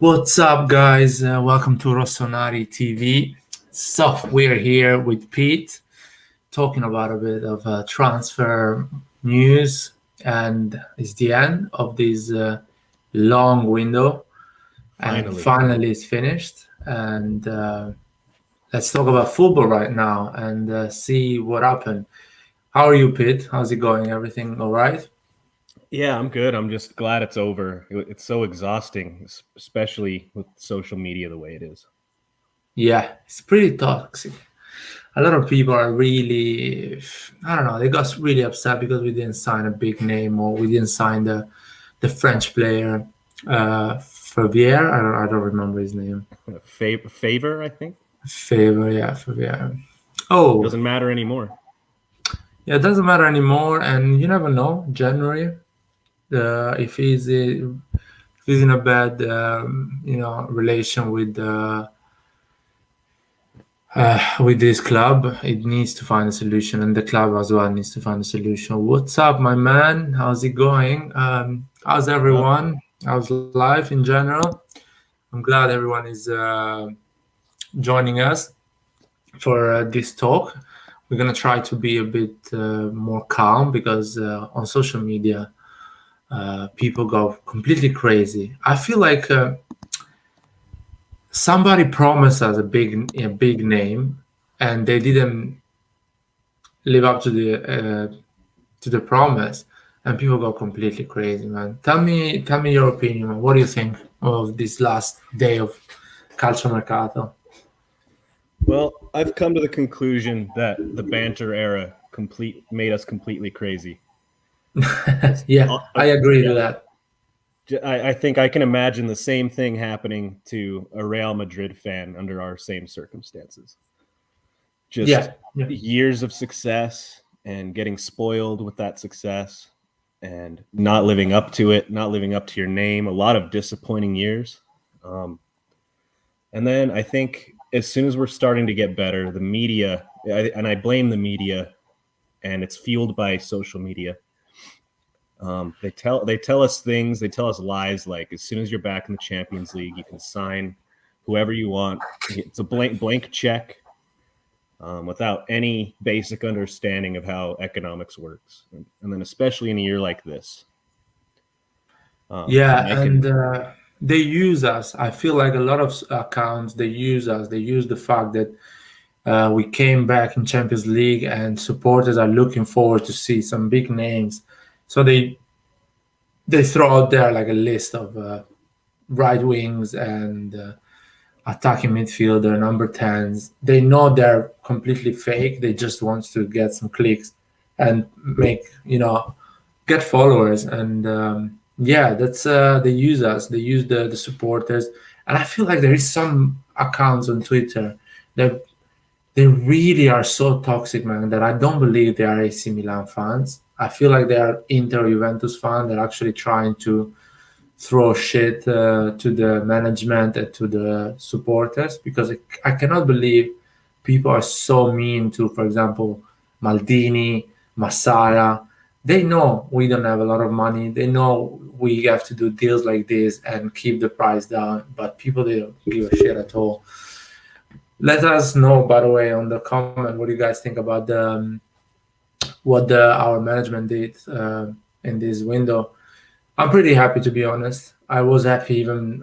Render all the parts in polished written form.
What's up, guys? Welcome to Rossonari TV. So, we're here with Pete talking about a bit of transfer news, and it's the end of this long window, and finally it's finished. And let's talk about football right now and see what happened. How are you, Pete? How's it going? Everything all right? Yeah, I'm good. I'm just glad it's over. It's so exhausting, especially with social media the way it is. Yeah, it's pretty toxic. A lot of people are really, I don't know, they got really upset because we didn't sign a big name, or we didn't sign the French player, Favier. I don't remember his name. Favor, I think. Favor, yeah, Favier. Oh, Doesn't matter anymore. yeah, it doesn't matter anymore, and you never know. January, if he's in a bad, relation with this club, it needs to find a solution, and the club as well needs to find a solution. What's up, my man? How's it going? How's everyone? How's life in general? I'm glad everyone is joining us for this talk. We're gonna try to be a bit more calm because on social media, people go completely crazy. I feel like somebody promised us a big name, and they didn't live up to the promise, and people go completely crazy, man. Tell me your opinion, man. What do you think of this last day of calciomercato? Well, I've come to the conclusion that the banter era made us completely crazy. Yeah, I agree to that. I think I can imagine the same thing happening to a Real Madrid fan under our same circumstances. Just years of success and getting spoiled with that success and not living up to it, not living up to your name, a lot of disappointing years. And then I think as soon as we're starting to get better, the media, and I blame the media, and it's fueled by social media. They tell us things, they tell us lies like as soon as you're back in the Champions League, you can sign whoever you want. It's a blank check. Without any basic understanding of how economics works, and then especially in a year like this. They use us. I feel like a lot of accounts, they use us. They use the fact that we came back in Champions League, and supporters are looking forward to see some big names. So they throw out there like a list of right wings and attacking midfielder, number 10s. They know they're completely fake. They just want to get some clicks and get followers. And that's they use us. They use the supporters. And I feel like there is some accounts on Twitter that they really are so toxic, man, that I don't believe they are AC Milan fans. I feel like they are Inter Juventus fans. They're actually trying to throw shit to the management and to the supporters, because I cannot believe people are so mean to, for example, Maldini, Massara. They know we don't have a lot of money. They know we have to do deals like this and keep the price down, but people, they don't give a shit at all. Let us know, by the way, on the comment, what do you guys think about what our management did in this window. I'm pretty happy, to be honest. I was happy even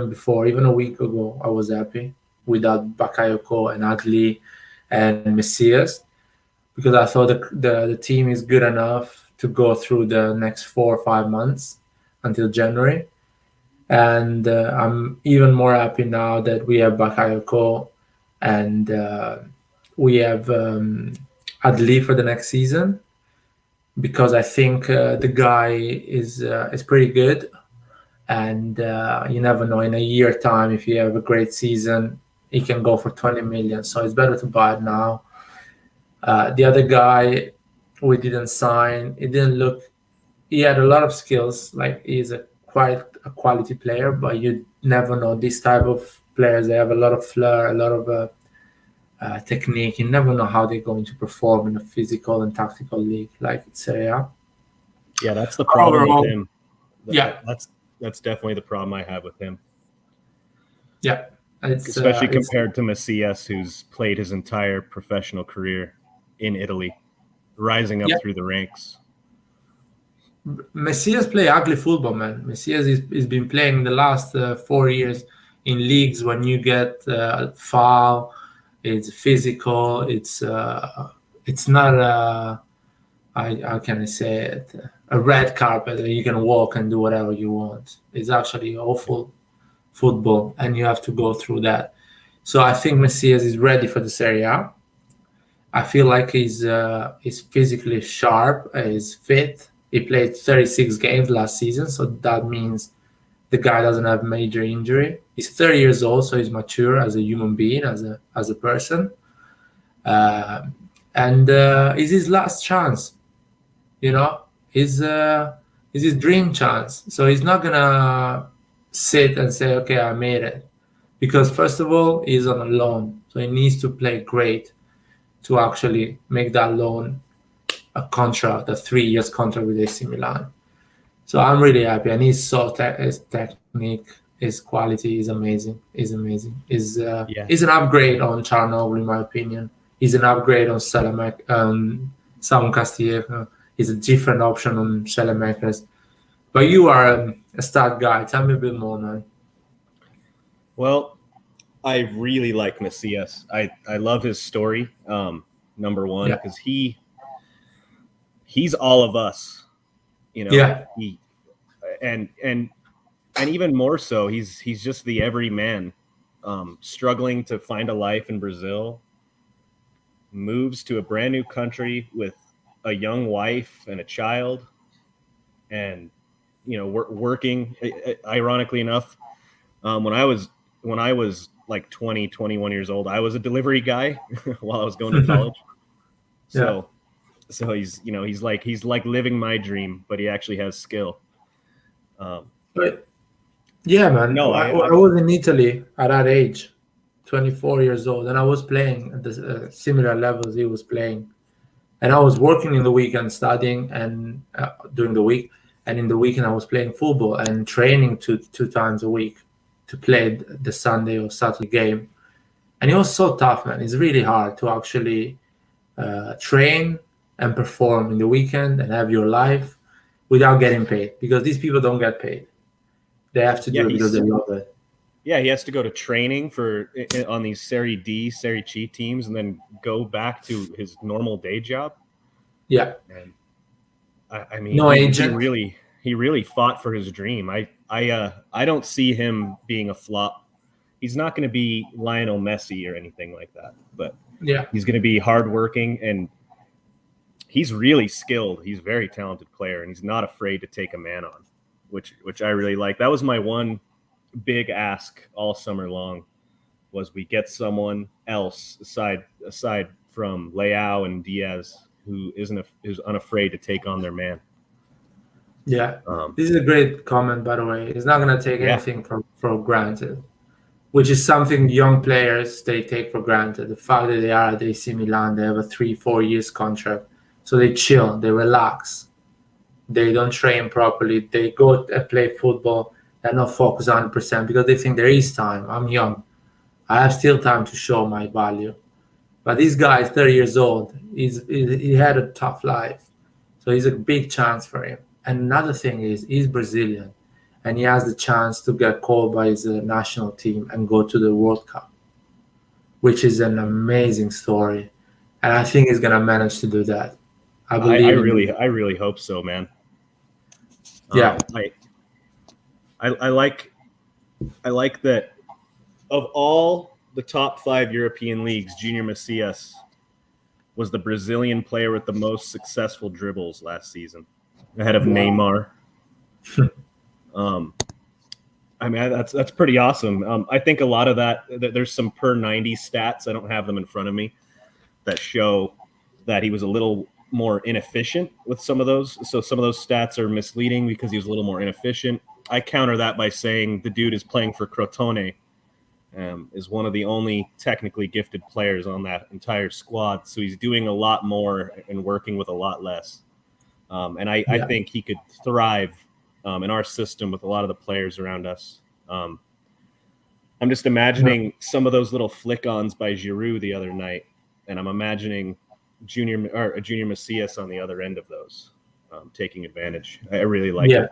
before, even a week ago. I was happy without Bakayoko and Adli and Messias, because I thought the team is good enough to go through the next 4 or 5 months until January. And I'm even more happy now that we have Bakayoko and we have Adli for the next season, because I think the guy is pretty good, and you never know, in a year time, if you have a great season, he can go for 20 million. So it's better to buy it now. The other guy we didn't sign. It didn't look. He had a lot of skills. Like, he's quite a quality player, but you never know. These type of players, they have a lot of flair, a lot of technique. You never know how they're going to perform in a physical and tactical league like Serie A. Yeah, that's the problem with him. Yeah, that's definitely the problem I have with him. Yeah, especially compared to Messias, who's played his entire professional career in Italy, rising up through the ranks. Messias play ugly football, man. Messias is been playing the last 4 years in leagues when you get foul, it's physical, it's not a, how can I say it, a red carpet that you can walk and do whatever you want. It's actually awful football, and you have to go through that. So I think Messias is ready for the Serie A. I feel like he's physically sharp, he's fit. He played 36 games last season, so that means the guy doesn't have major injury. He's 30 years old, so he's mature as a human being, as a person, and it's his last chance. You know, it's his dream chance. So he's not gonna sit and say, "Okay, I made it," because first of all, he's on a loan, so he needs to play great to actually make that loan a contract, a 3 years contract with AC Milan. So I'm really happy, and his technique, his quality is amazing. Is amazing. Is an upgrade on Charnoglu, in my opinion. He's an upgrade on Samu Castillejo. He's a different option on Schelemakers. But you are a stat guy. Tell me a bit more, man. Well, I really like Messias. I love his story. Number one, because he's all of us, you know. Yeah. And even more so, he's just the everyman, struggling to find a life in Brazil. Moves to a brand new country with a young wife and a child, and working. Ironically enough, when I was like 20, 21 years old, I was a delivery guy while I was going to college. So he's like living my dream, but he actually has skill. But yeah, man. No, I was in Italy at that age, 24 years old, and I was playing at the similar levels he was playing. And I was working in the weekend, studying and during the week, and in the weekend I was playing football and training two times a week to play the Sunday or Saturday game. And it was so tough, man. It's really hard to actually train and perform in the weekend and have your life without getting paid, because these people don't get paid. They have to do it because they love it. Yeah, he has to go to training on these Serie D, Serie C teams, and then go back to his normal day job. Yeah, and I mean, no agent. He really fought for his dream. I don't see him being a flop. He's not going to be Lionel Messi or anything like that, but he's going to be hardworking, and he's really skilled. He's a very talented player, and he's not afraid to take a man on, which I really like. That was my one big ask all summer long, was we get someone else aside from Leao and Diaz who's unafraid to take on their man. Yeah, this is a great comment, by the way. He's not going to take anything for granted, which is something young players, they take for granted. The fact that they are at AC Milan, they have a 3-4 years contract, so they chill, they relax, they don't train properly, they go and play football. They're not focused 100% because they think there is time. I'm young. I have still time to show my value. But this guy is 30 years old. He had a tough life. So he's a big chance for him. And another thing is he's Brazilian. And he has the chance to get called by his national team and go to the World Cup, which is an amazing story. And I think he's going to manage to do that. I really hope so, man. Yeah. I like that of all the top 5 European leagues, Junior Messias was the Brazilian player with the most successful dribbles last season, ahead of Neymar. I mean, that's pretty awesome. I think a lot of that there's some per 90 stats. I don't have them in front of me that show that he was a little more inefficient with some of those. So some of those stats are misleading because he was a little more inefficient. I counter that by saying the dude is playing for Crotone, is one of the only technically gifted players on that entire squad. So he's doing a lot more and working with a lot less. And I think he could thrive in our system with a lot of the players around us. I'm just imagining some of those little flick-ons by Giroud the other night, and I'm imagining junior Messias on the other end of those, taking advantage. I really like it.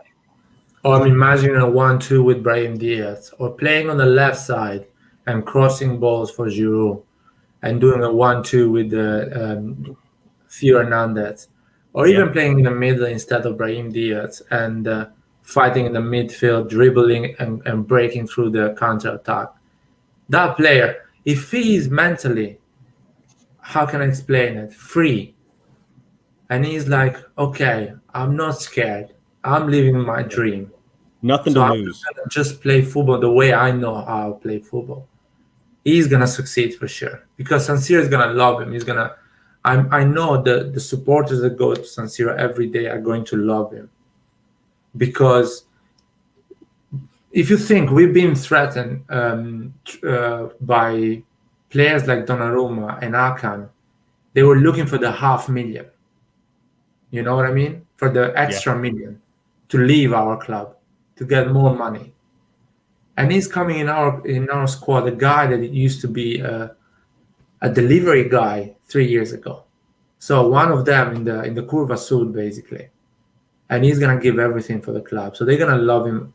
Or I'm imagining a 1-2 with Brahim Diaz, or playing on the left side and crossing balls for Giroud, and doing a 1-2 with Theo Hernandez, or even playing in the middle instead of Brahim Diaz and fighting in the midfield, dribbling and breaking through the counter attack. That player, if he is mentally, how can I explain it, free, and he's like, okay, I'm not scared, I'm living my dream. Nothing to lose. I'm just play football the way I know how to play football. He's gonna succeed for sure, because San Siro is gonna love him. I know the supporters that go to San Siro every day are going to love him, because if you think, we've been threatened by players like Donnarumma and Akan. They were looking for the $500,000. You know what I mean? For the extra million to leave our club, to get more money. And he's coming in our squad, a guy that used to be a delivery guy 3 years ago. So one of them in the Curva Sud, basically. And he's gonna give everything for the club. So they're gonna love him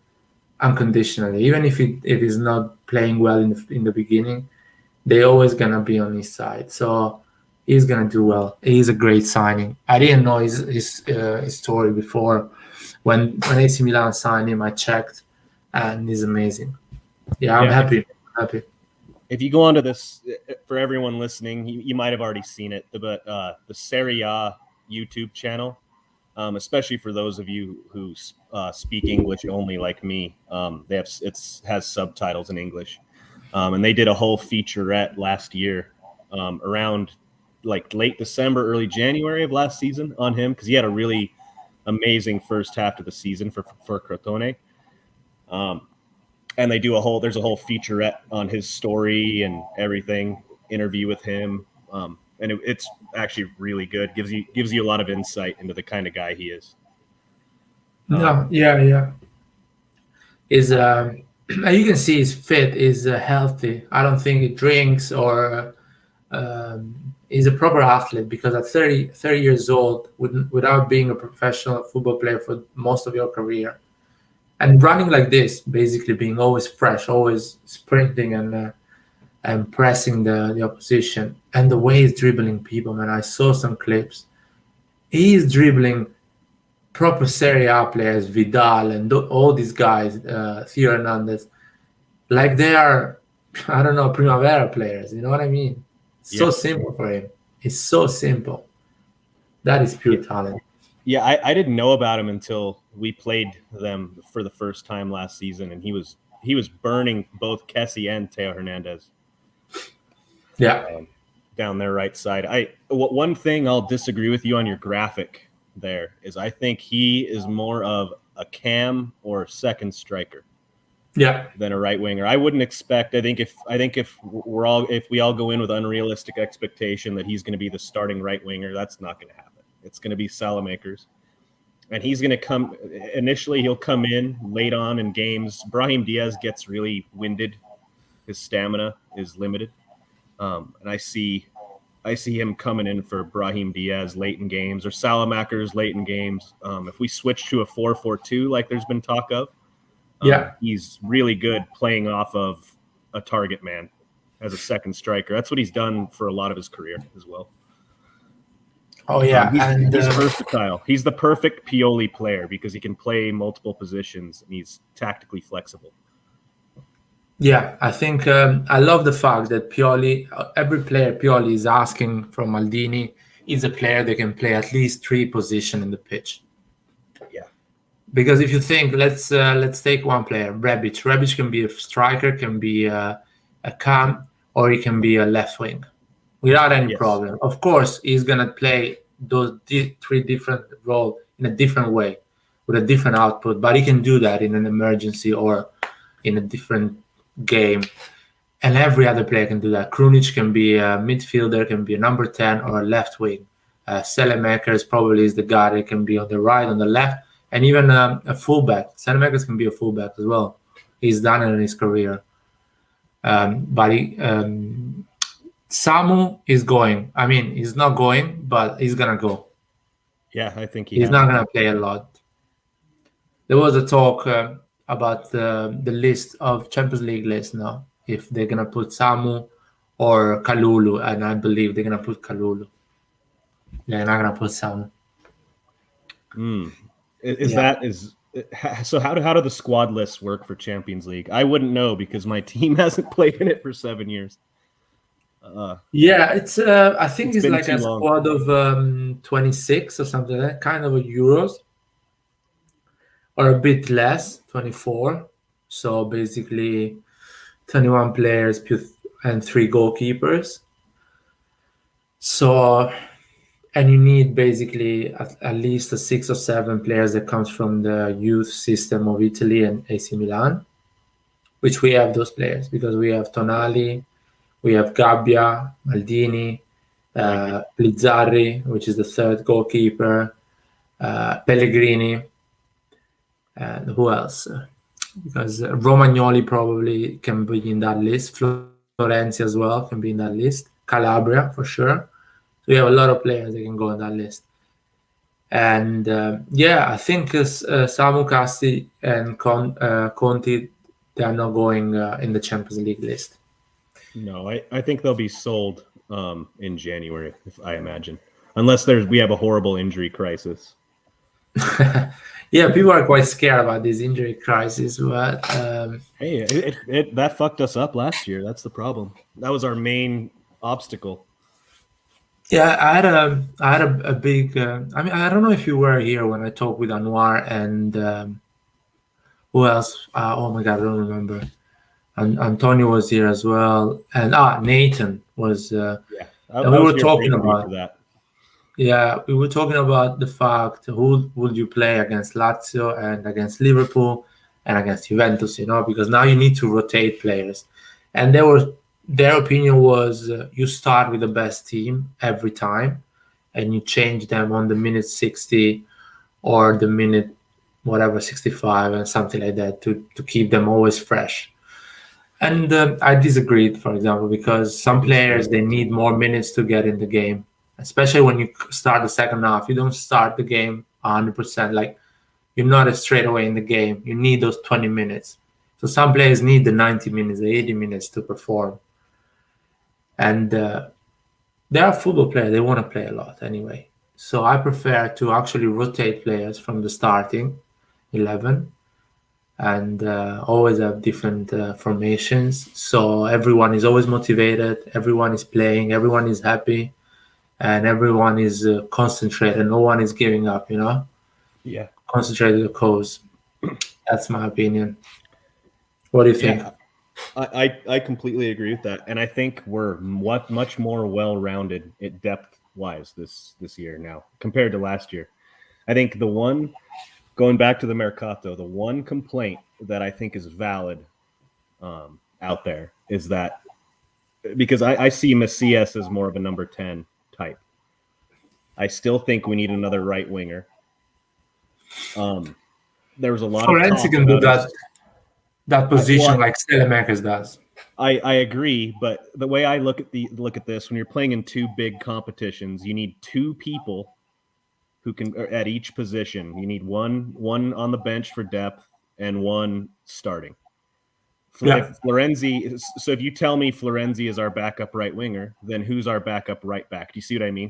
unconditionally, even if he's not playing well in the beginning. They're always gonna be on his side. So he's gonna do well. He's a great signing. I didn't know his story before. When AC Milan signed him, I checked, and he's amazing. I'm happy. If you go onto this, for everyone listening, you might have already seen it, but the Serie A YouTube channel, especially for those of you who speak English only like me, has subtitles in English, and they did a whole featurette last year, around like late December, early January of last season on him, because he had a really amazing first half of the season for Crotone. And there's a whole featurette on his story and everything, interview with him. And it's actually really good. Gives you a lot of insight into the kind of guy he is. Is you can see he's fit, is healthy. I don't think he drinks or he's a proper athlete, because at 30 years old, without being a professional football player for most of your career, and running like this, basically being always fresh, always sprinting and pressing the opposition, and the way he's dribbling people, man. I saw some clips. He's dribbling proper Serie A players, Vidal and all these guys, Theo Hernandez, like they are, I don't know, Primavera players. You know what I mean? So simple for him. It's so simple. That is pure talent. Yeah, I didn't know about him until we played them for the first time last season, and he was burning both Kessie and Theo Hernandez. Down their right side. One thing I'll disagree with you on your graphic there is I think he is more of a cam or second striker. Than a right winger. I wouldn't expect. I think if we all go in with unrealistic expectation that he's going to be the starting right winger, that's not going to happen. It's going to be Salamakers, and he's going to come. Initially, he'll come in late on in games. Brahim Diaz gets really winded. His stamina is limited, and I see him coming in for Brahim Diaz late in games, or Salamakers late in games. If we switch to a 4-4-2, like there's been talk of. He's really good playing off of a target man as a second striker. That's what he's done for a lot of his career as well. He's versatile. He's the perfect Pioli player because he can play multiple positions and he's tactically flexible. I think I love the fact that Pioli, every player Pioli is asking from Maldini, is a player that can play at least 3 positions in the pitch. Because if you think, let's take one player, Rebic. Rebic can be a striker, can be a cam, or he can be a left wing, without any problem. Of course, he's gonna play those 3 different roles in a different way, with a different output. But he can do that in an emergency or in a different game, and every other player can do that. Krunic can be a midfielder, can be a number 10 or a left wing. Selemakers probably is the guy that can be on the right, on the left. And even a fullback. Selemakers can be a fullback as well. He's done it in his career. But Samu is going. I mean, he's not going, but he's gonna go. Yeah, I think he's not gonna play a lot. There was a talk about the list of Champions League list now, if they're gonna put Samu or Kalulu, and I believe they're gonna put Kalulu. They're not gonna put Samu. So how do the squad lists work for Champions League? I wouldn't know because my team hasn't played in it for 7 years. It's I think it's like a squad of 26 or something like that, kind of a Euros, or a bit less, 24. So basically 21 players and 3 goalkeepers. So, and you need basically at least 6 or 7 players that comes from the youth system of Italy and AC Milan, which we have those players because we have Tonali, we have Gabbia, Maldini, Blizzarri, which is the 3rd goalkeeper, Pellegrini, and who else? Because Romagnoli probably can be in that list. Florenzi as well can be in that list. Calabria for sure. So we have a lot of players that can go on that list. And I think Samu Casti and Conti, they are not going in the Champions League list. No, I think they'll be sold in January, if I imagine, unless we have a horrible injury crisis. Yeah, people are quite scared about this injury crisis, but hey, that fucked us up last year. That's the problem. That was our main obstacle. Yeah, I had a big. I mean, I don't know if you were here when I talked with Anwar and who else? Oh my god, I don't remember. And Antonio was here as well, and Nathan was. We were talking about that. Yeah, we were talking about the fact who would you play against Lazio and against Liverpool and against Juventus, because now you need to rotate players. And their opinion was you start with the best team every time and you change them on the minute 60 or the minute whatever 65 and something like that to keep them always fresh. And I disagreed, for example, because some players, they need more minutes to get in the game. Especially when you start the second half, you don't start the game 100%. Like, you're not straight away in the game. You need those 20 minutes. So some players need the 90 minutes, the 80 minutes to perform. And they are football players. They want to play a lot anyway. So I prefer to actually rotate players from the starting 11 and always have different formations. So everyone is always motivated. Everyone is playing. Everyone is happy. And everyone is concentrated. No one is giving up, Yeah. Concentrated the cause. That's my opinion. What do you think? I completely agree with that. And I think we're much more well-rounded depth-wise this year now compared to last year. I think going back to the Mercato, the one complaint that I think is valid out there is that because I see Messias as more of a number 10 type. I still think we need another right winger. There was a lot of talk can do that position like Selemakers does. I agree, but the way I look at this, when you're playing in 2 big competitions, you need 2 people who can at each position. You need one on the bench for depth and one starting. If Florenzi, so if you tell me Florenzi is our backup right winger, then who's our backup right back? Do you see what I mean?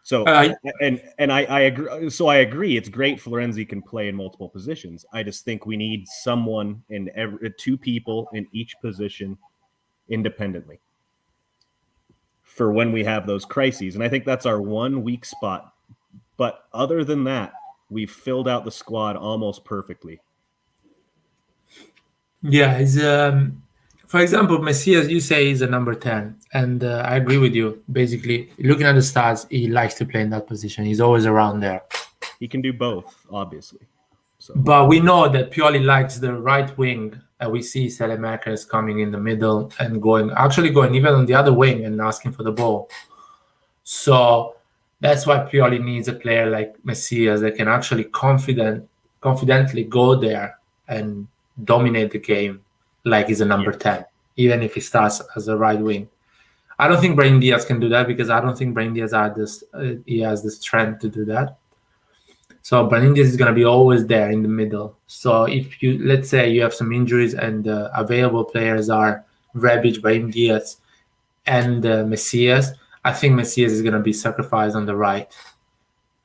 So and I agree. So I agree. It's great Florenzi can play in multiple positions. I just think we need someone in 2 people in each position independently for when we have those crises. And I think that's our one weak spot. But other than that, we've filled out the squad almost perfectly. Yeah, for example, Messias, you say he's a number 10, and I agree with you. Basically, looking at the stats, he likes to play in that position. He's always around there. He can do both, obviously. So. But we know that Pioli likes the right wing, and we see Selemakers coming in the middle and going even on the other wing and asking for the ball. So that's why Pioli needs a player like Messias that can actually confidently go there and dominate the game like he's a number 10. even if he starts as a right wing. I don't think Brahim Diaz can do that because I don't think Brahim Diaz he has the strength to do that. So Brahim Diaz is going to be always there in the middle. So if you, let's say you have some injuries and available players are Rebic, Brahim Diaz, and Messias, I think Messias is going to be sacrificed on the right,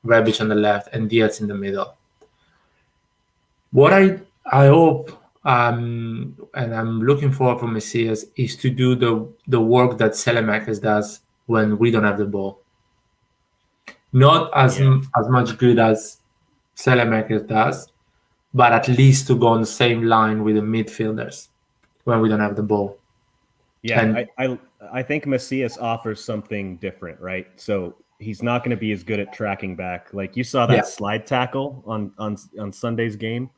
Rebic on the left, and Diaz in the middle. What I hope and I'm looking forward for Messias is to do the work that Selemakers does when we don't have the ball. Not as much good as Selemakers does, but at least to go on the same line with the midfielders when we don't have the ball. Yeah, and I think Messias offers something different, right? So he's not going to be as good at tracking back. Like you saw that slide tackle on Sunday's game.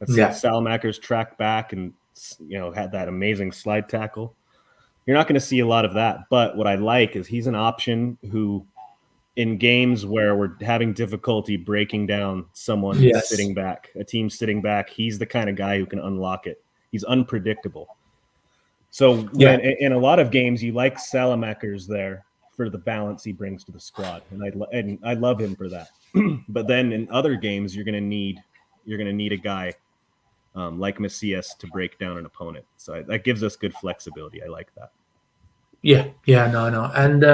Salamakers tracked back and had that amazing slide tackle. You're not going to see a lot of that. But what I like is he's an option who, in games where we're having difficulty breaking down someone sitting back, a team sitting back, he's the kind of guy who can unlock it. He's unpredictable. So in a lot of games, you like Salamakers there for the balance he brings to the squad, and I love him for that. But then in other games, you're going to need a guy like Messias to break down an opponent. So that gives us good flexibility. I like that. No, and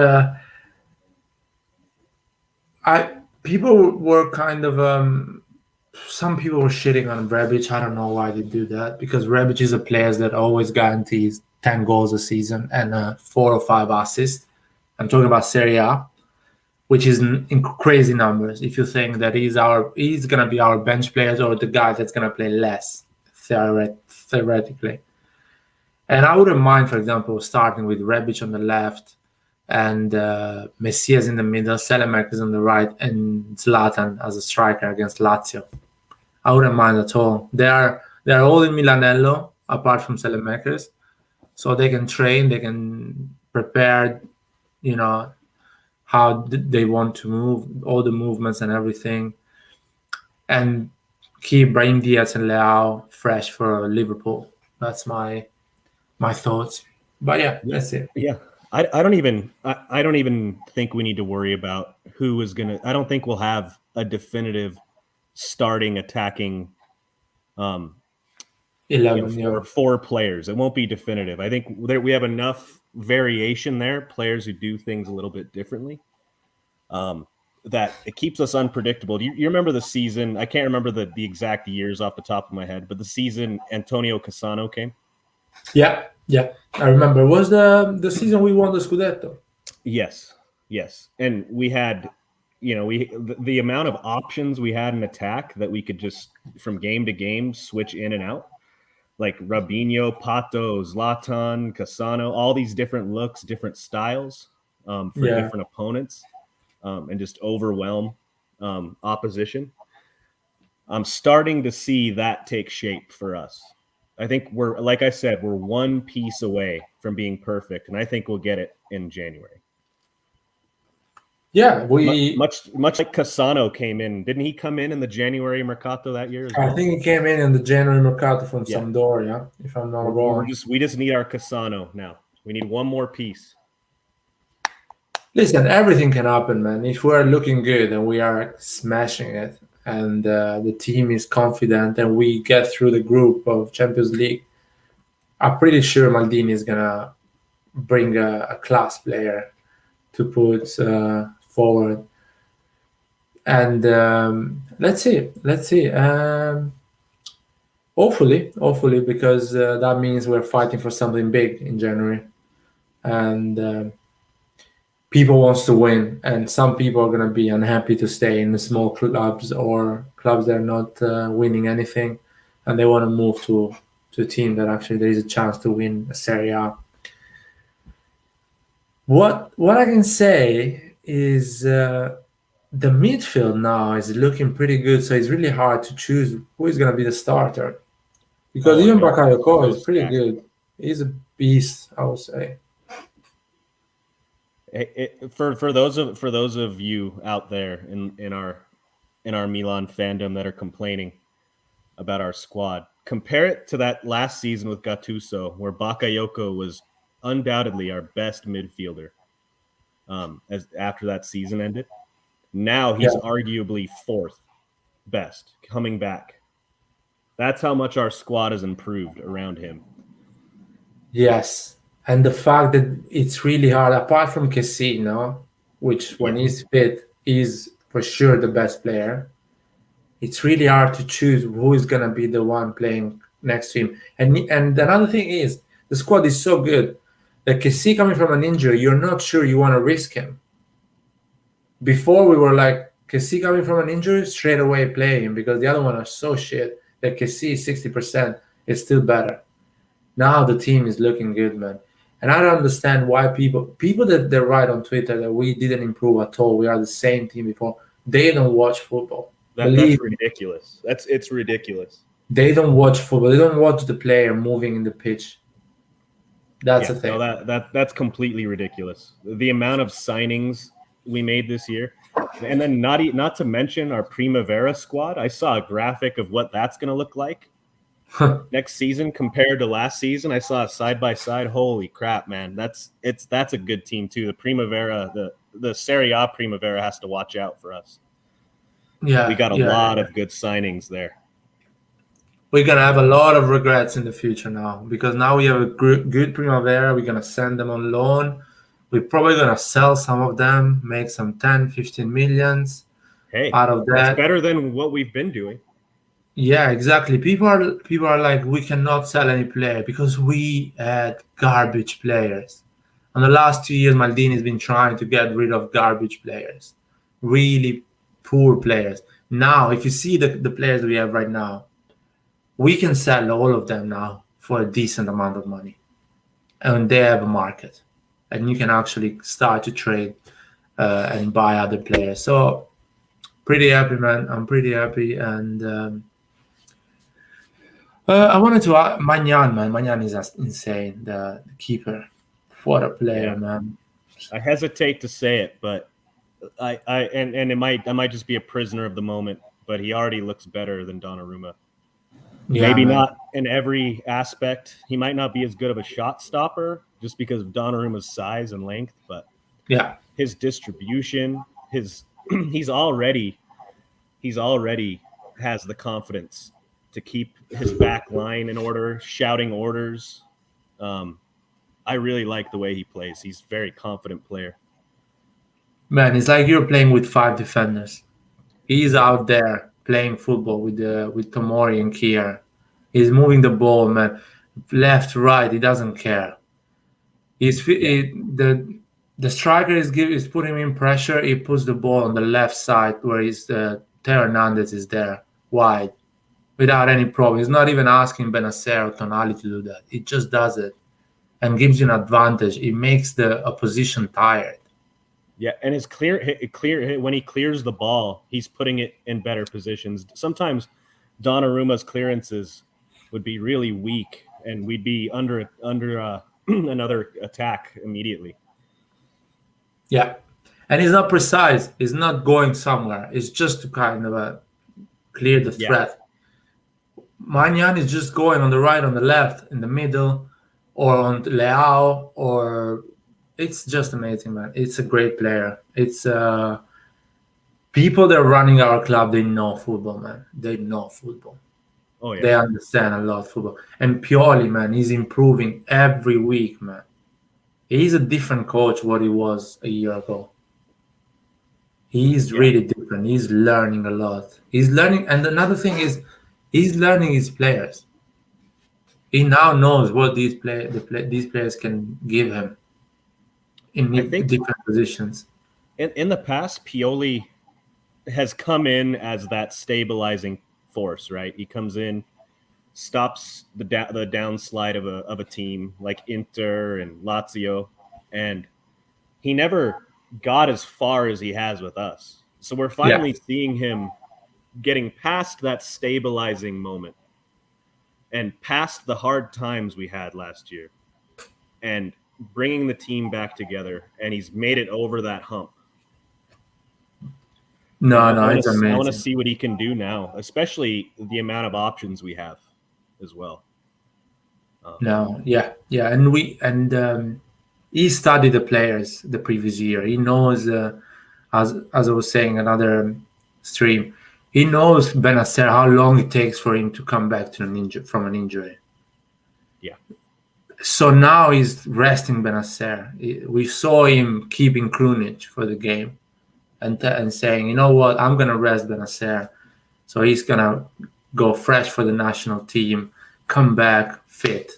people were kind of some people were shitting on Rebic. I don't know why they do that, because Rebic is a player that always guarantees 10 goals a season and 4 or 5 assists. I'm talking about Serie A, which is in crazy numbers. If you think that he's going to be our bench players or the guy that's going to play less theoretically. And I wouldn't mind, for example, starting with Rebic on the left and Messias in the middle, Selemakers on the right, and Zlatan as a striker against Lazio. I wouldn't mind at all. They are all in Milanello, apart from Selemakers, so they can train, they can prepare, how they want to move, all the movements and everything, and keep Brahim Diaz and Leao fresh for Liverpool. That's my thoughts. But that's it. Yeah. I don't even think we need to worry about who is gonna. I don't think we'll have a definitive starting attacking 11 4 players. It won't be definitive. I think we have enough variation there, players who do things a little bit differently, that it keeps us unpredictable. Do you remember the season? I can't remember the exact years off the top of my head, but the season Antonio Cassano came. Yeah, I remember. It was the season we won the Scudetto. Yes, and we had, the amount of options we had in attack that we could just from game to game switch in and out, like Robinho, Pato, Zlatan, Cassano, all these different looks, different styles for different opponents, and just overwhelm opposition. I'm starting to see that take shape for us. I think like I said, we're one piece away from being perfect, and I think we'll get it in January. Yeah, much like Cassano came in. Didn't he come in the January Mercato that year as well? I think he came in the January Mercato from Sampdoria, if I'm not wrong. We just need our Cassano now. We need one more piece. Listen, everything can happen, man. If we're looking good and we are smashing it, and the team is confident and we get through the group of Champions League, I'm pretty sure Maldini is gonna bring a class player to put forward. And let's see. Hopefully, because that means we're fighting for something big in January, and people wants to win, and some people are going to be unhappy to stay in the small clubs or clubs that are not winning anything, and they want to move to a team that actually there is a chance to win a Serie A. What I can say is the midfield now is looking pretty good, so it's really hard to choose who is going to be the starter, because even Bakayoko is pretty good. He's a beast, I would say. For those of you out there in our Milan fandom that are complaining about our squad, compare it to that last season with Gattuso, where Bakayoko was undoubtedly our best midfielder as after that season ended. Now he's arguably fourth best coming back. That's how much our squad has improved around him. Yes. And the fact that it's really hard, apart from Casino, which when he's fit is for sure the best player, it's really hard to choose who is going to be the one playing next to him. And another thing is, the squad is so good that Kessie coming from an injury, you're not sure you want to risk him. Before we were like, Kessie coming from an injury, straight away play him because the other one are so shit that Kessie 60% is still better. Now the team is looking good, man. And I don't understand why people that they write on Twitter that we didn't improve at all, we are the same team before, they don't watch football. That's ridiculous. It's ridiculous. They don't watch football. They don't watch the player moving in the pitch. That's the thing. No, that's completely ridiculous. The amount of signings we made this year, and then not to mention our Primavera squad. I saw a graphic of what that's going to look like next season compared to last season. I saw a side by side. Holy crap, man! That's a good team too. The Primavera, the Serie A Primavera has to watch out for us. Yeah, we got a lot of good signings there. We're going to have a lot of regrets in the future now because now we have a good Primavera. We're going to send them on loan. We're probably going to sell some of them, make some 10, 15 millions out of that. That's better than what we've been doing. Yeah, exactly. People are like, we cannot sell any player because we had garbage players. In the last 2 years, Maldini has been trying to get rid of garbage players, really poor players. Now, if you see the players we have right now, we can sell all of them now for a decent amount of money. And they have a market. And you can actually start to trade and buy other players. So, pretty happy, man. I'm pretty happy. And I wanted to ask Maignan, man. Maignan is insane, the keeper. What a player, man. I hesitate to say it, but I might just be a prisoner of the moment, but he already looks better than Donnarumma. Yeah, maybe man. Not in every aspect. He might not be as good of a shot stopper just because of Donnarumma's size and length, but his distribution, he's already has the confidence to keep his back line in order, shouting orders. I really like the way he plays. He's a very confident player. Man, it's like you're playing with 5 defenders. He's out there playing football with Tomori and Kier. He's moving the ball, man, left, right. He doesn't care. The striker is putting him in pressure. He puts the ball on the left side where Teo Hernandez is there, wide, without any problem. He's not even asking Benacer or Tonali to do that. He just does it and gives you an advantage. It makes the opposition tired. Yeah, and it's clear when he clears the ball, he's putting it in better positions. Sometimes Donnarumma's clearances would be really weak, and we'd be under another attack immediately. Yeah, and he's not precise. He's not going somewhere. It's just to kind of clear the threat. Maignan is just going on the right, on the left, in the middle, or on Leao, or... It's just amazing, man. It's a great player. It's people that are running our club, they know football, man. They know football. Oh, yeah. They understand a lot of football. And Pioli, man, he's improving every week, man. He's a different coach what he was a year ago. He's really different. He's learning a lot. He's learning. And another thing is he's learning his players. He now knows what these players can give him. In different positions. In the past, Pioli has come in as that stabilizing force, right? He comes in, stops the downslide of a team like Inter and Lazio, and he never got as far as he has with us. So we're finally seeing him getting past that stabilizing moment and past the hard times we had last year, and bringing the team back together, and he's made it over that hump. No, it's amazing. I want to see what he can do now, especially the amount of options we have. as well. No, yeah, and he studied the players the previous year. He knows, as I was saying another stream, he knows Benacer how long it takes for him to come back from an injury. Yeah. So now he's resting Benacer. We saw him keeping Krunic for the game, and saying, you know what, I'm gonna rest Benacer, so he's gonna go fresh for the national team, come back fit.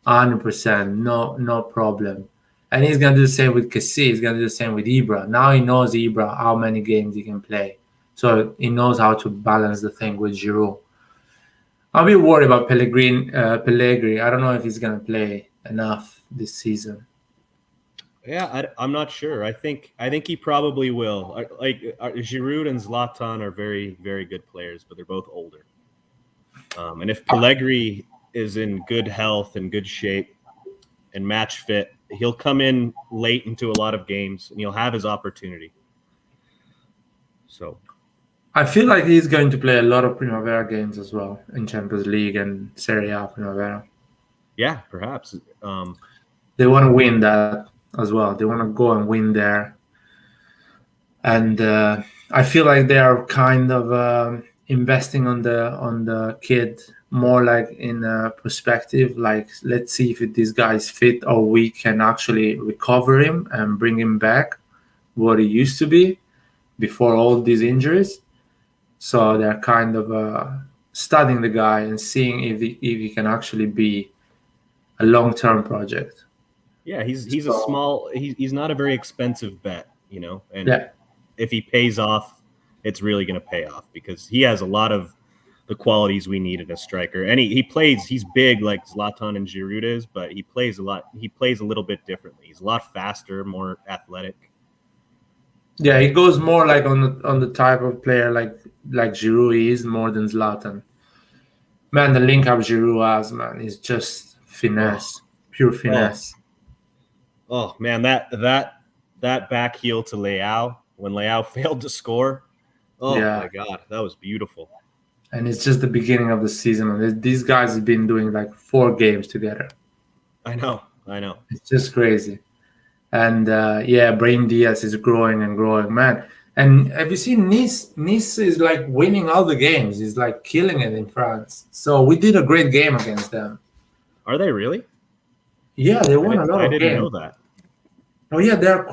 100%, no problem. And he's gonna do the same with Kessie. He's gonna do the same with Ibra. Now he knows Ibra how many games he can play, so he knows how to balance the thing with Giroud. I'll be worried about Pellegrini. I don't know if he's gonna play enough this season. Yeah, I'm not sure. I think he probably will. Giroud and Zlatan are very, very good players, but they're both older. And if Pellegrini is in good health and good shape and match fit, he'll come in late into a lot of games and he'll have his opportunity. So I feel like he's going to play a lot of Primavera games as well in Champions League and Serie A Primavera. Yeah, perhaps. They want to win that as well. They want to go and win there. And I feel like they are kind of investing on the kid more like in a perspective, like let's see if this guy is fit or we can actually recover him and bring him back what he used to be before all these injuries. So they're kind of studying the guy and seeing if he can actually be a long-term project. Yeah, he's not a very expensive bet, and if he pays off, it's really going to pay off because he has a lot of the qualities we need in a striker. And he's big like Zlatan and Giroud is, but he plays a little bit differently. He's a lot faster, more athletic. Yeah, he goes more like on the type of player like Giroud is more than Zlatan. Man, the link up Giroud has, man, is just finesse, pure finesse. Oh man, that back heel to Leao when Leao failed to score. Oh my God, that was beautiful. And it's just the beginning of the season. These guys have been doing like 4 games together. I know. It's just crazy. And Brahim Diaz is growing and growing, man. And have you seen Nice? Nice is like winning all the games. He's like killing it in France. So we did a great game against them. Are they really? Yeah, they won a lot of games. I didn't know that. Oh yeah, they're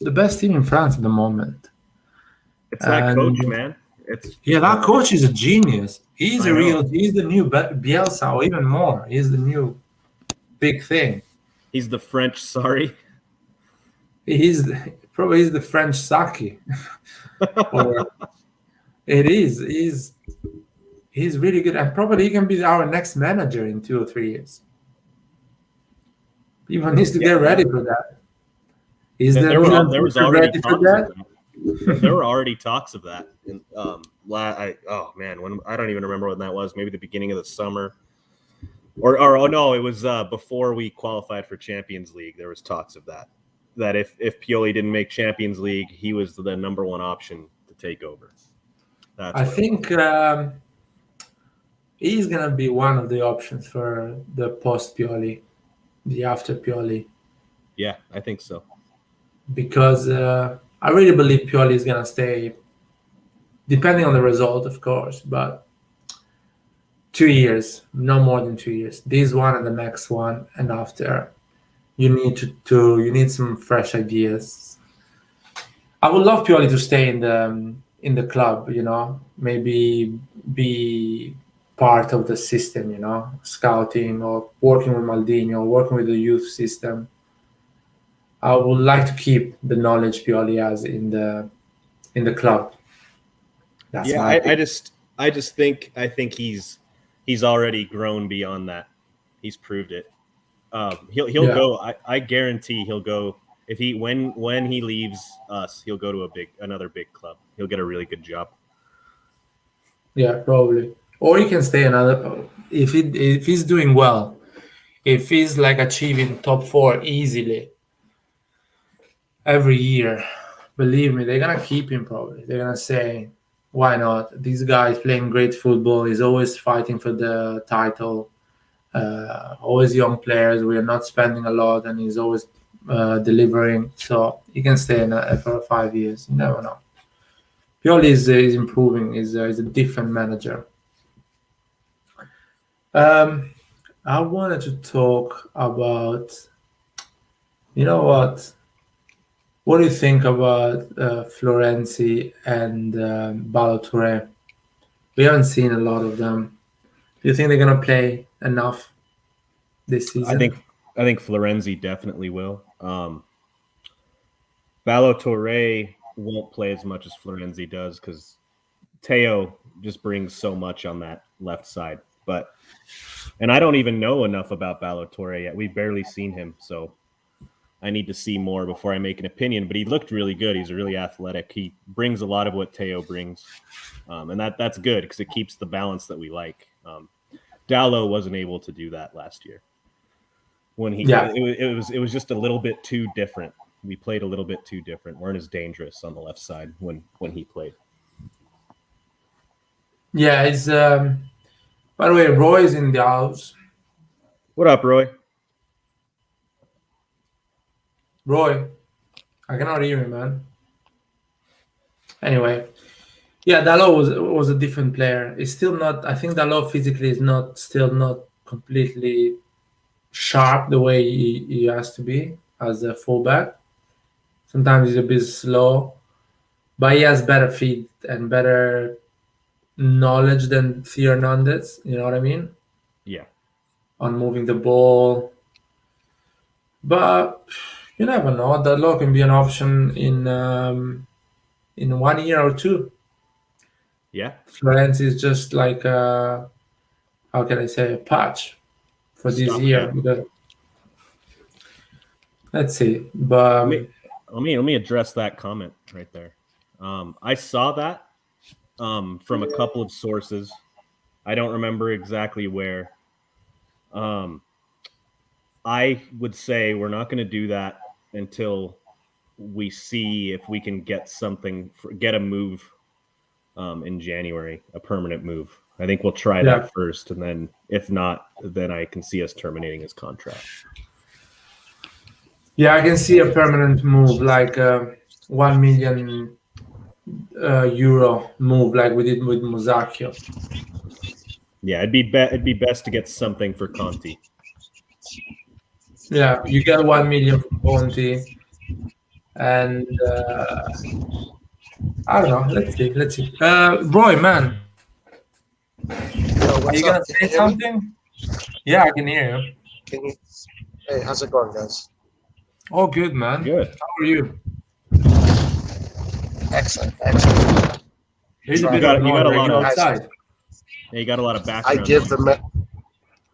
the best team in France at the moment. It's that coach, man. That coach is a genius. He's the new Bielsa, or even more. He's the new big thing. He's the French Sarri. He's the French Saki. It is. He's really good, and probably he can be our next manager in 2 or 3 years. People needs to get ready for that. There were already talks of that. I don't even remember when that was. Maybe the beginning of the summer, or no, it was before we qualified for Champions League. There was talks of that if Pioli didn't make Champions League, he was the number one option to take over. I think he's gonna be one of the options for the post Pioli, the after Pioli. Yeah, I think so. Because I really believe Pioli is gonna stay, depending on the result, of course, but 2 years, no more than 2 years. This one and the next one, and after, you need some fresh ideas. I would love Pioli to stay in the club, maybe be part of the system, scouting or working with Maldini or working with the youth system. I would like to keep the knowledge Pioli has in the club. That's I think he's already grown beyond that. He's proved it. He'll go. I guarantee he'll go if when he leaves us, he'll go to another big club. He'll get a really good job. Yeah, probably. Or he can stay another if he's doing well. If he's like achieving top 4 easily every year, believe me, they're gonna keep him probably. They're gonna say, why not? This guy is playing great football. He's always fighting for the title. Always young players. We are not spending a lot, and he's always delivering. So he can stay for 5 years. You never know. Pioli is improving. Is a different manager. I wanted to talk about. You know what? What do you think about Florenzi and Balotore? We haven't seen a lot of them. Do you think they're gonna play enough this season? I think Florenzi definitely will. Balotore won't play as much as Florenzi does because Teo just brings so much on that left side. And I don't even know enough about Balotore yet. We've barely seen him, so I need to see more before I make an opinion. But he looked really good. He's really athletic. He brings a lot of what Teo brings, and that's good because it keeps the balance that we like. Dallo wasn't able to do that last year. When it was just a little bit too different. We played a little bit too different. Weren't as dangerous on the left side when he played. Yeah, it's by the way, Roy's in the house. What up, Roy? Roy, I cannot hear you, man. Anyway, yeah, Dallo was a different player. He's still not. I think Dallo physically is still not completely sharp the way he has to be as a fullback. Sometimes he's a bit slow, but he has better feet and better knowledge than Theo Hernandez. You know what I mean? Yeah. On moving the ball. But you never know. Dallo can be an option in 1 year or two. Yeah. Florence is just like how can I say, a patch for this year. Because, let's see. But let me address that comment right there. I saw that from a couple of sources. I don't remember exactly where. I would say we're not going to do that until we see if we can get a move in January, a permanent move. I think we'll try that first, and then if not, then I can see us terminating his contract. Yeah, I can see a permanent move, like 1 million euro move, like we did with Musacchio. Yeah, it'd be best to get something for Conti. Yeah, you get 1 million for Conti, and I don't know. Let's see. Roy, man, are you gonna say something? Yeah, I can hear you. Hey, how's it going, guys? Oh, good, man. Good. How are you? Excellent. You got a lot outside. Yeah, you got a lot of background.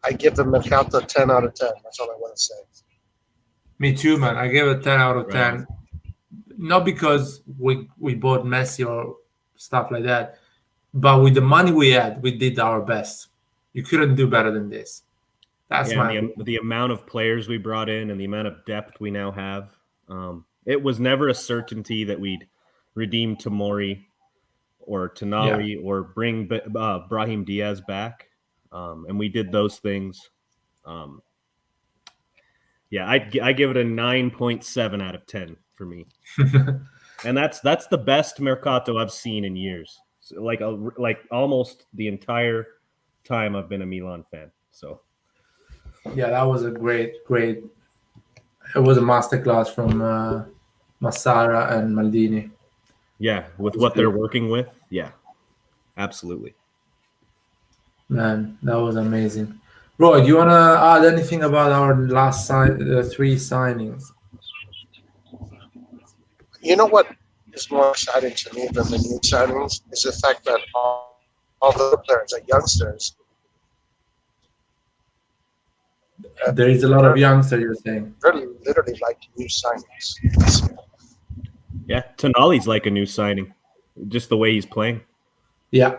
I give the Mercato 10 out of 10. That's all I want to say. Me too, man. I gave it 10 out of 10. Not because we bought Messi or stuff like that, but with the money we had, we did our best. You couldn't do better than this. That's the amount of players we brought in and the amount of depth we now have. It was never a certainty that we'd redeem Tomori or Tonali or bring Brahim Diaz back, and we did those things. I give it a 9.7 out of 10 for me, and that's the best Mercato I've seen in years. So like almost the entire time I've been a Milan fan. So yeah, that was a great. It was a masterclass from Massara and Maldini. Yeah, with what they're working with, yeah, absolutely. Man, that was amazing. Roy, do you want to add anything about our last 3 signings? You know what is more exciting to me than the new signings is the fact that all the players are youngsters. There is a lot of youngsters, you're saying. They're literally like new signings. Yeah, Tonali's like a new signing, just the way he's playing. Yeah.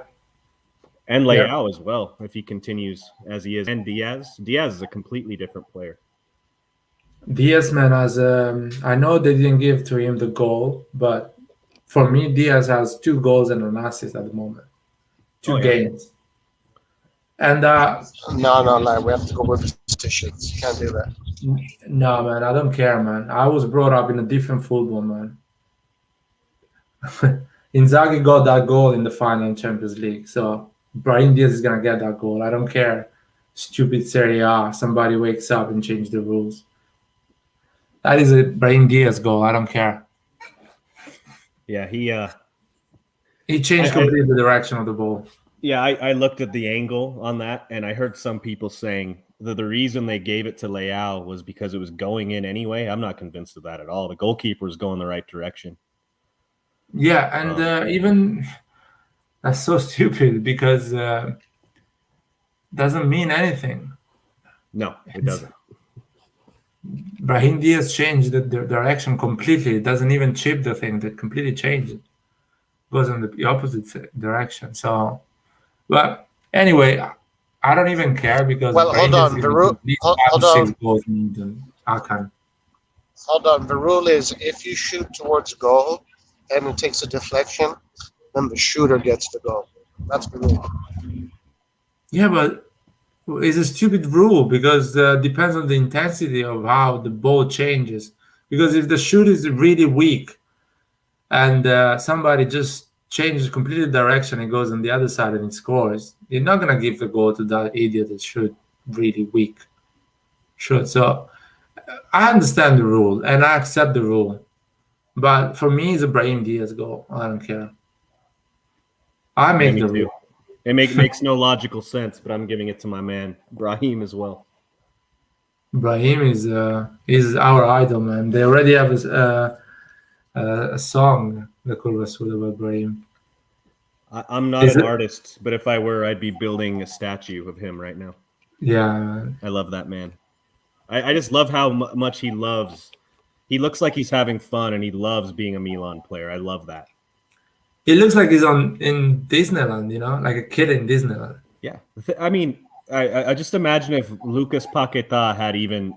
And Leao as well, if he continues as he is. And Diaz is a completely different player. Diaz, man, I know they didn't give to him the goal, but For me, Diaz has 2 goals and an assist at the moment. 2 games. And no, we have to go with positions. You can't do that. no, man, I don't care, man. I was brought up in a different football, man. Inzaghi got that goal in the final in Champions League, so Brahim Diaz is gonna get that goal. I don't care. Stupid Serie A. Somebody wakes up and change the rules. That is a Brahim Diaz goal. I don't care. Yeah, he changed completely the direction of the ball. Yeah, I looked at the angle on that, and I heard some people saying that the reason they gave it to Leao was because it was going in anyway. I'm not convinced of that at all. The goalkeeper was going the right direction. Yeah, and even that's so stupid because doesn't mean anything. No, it doesn't. Brahim Diaz changed the direction completely. It doesn't even chip the thing. That completely changed it. Goes in the opposite direction. So, but anyway, I don't even care because hold on. Hold on. Hold on. The rule is if you shoot towards goal and it takes a deflection, then the shooter gets the goal. That's the rule. Yeah, but it's a stupid rule because depends on the intensity of how the ball changes. Because if the shoot is really weak and somebody just changes completely direction and goes on the other side and it scores, you're not gonna give the goal to that idiot that shoot really weak. Sure. So I understand the rule and I accept the rule, but for me, it's a Brahim Diaz goal. I don't care. I make the rule. It makes no logical sense, but I'm giving it to my man Brahim as well. Brahim is our idol, man. They already have a song, the Kurva Suda, about Brahim. I'm not an artist, but if I were, I'd be building a statue of him right now. Yeah, man. I love that man. I just love how much he loves. He looks like he's having fun, and he loves being a Milan player. I love that. It looks like he's in Disneyland, like a kid in Disneyland. Yeah, I mean, I just imagine if Lucas Paquetá had even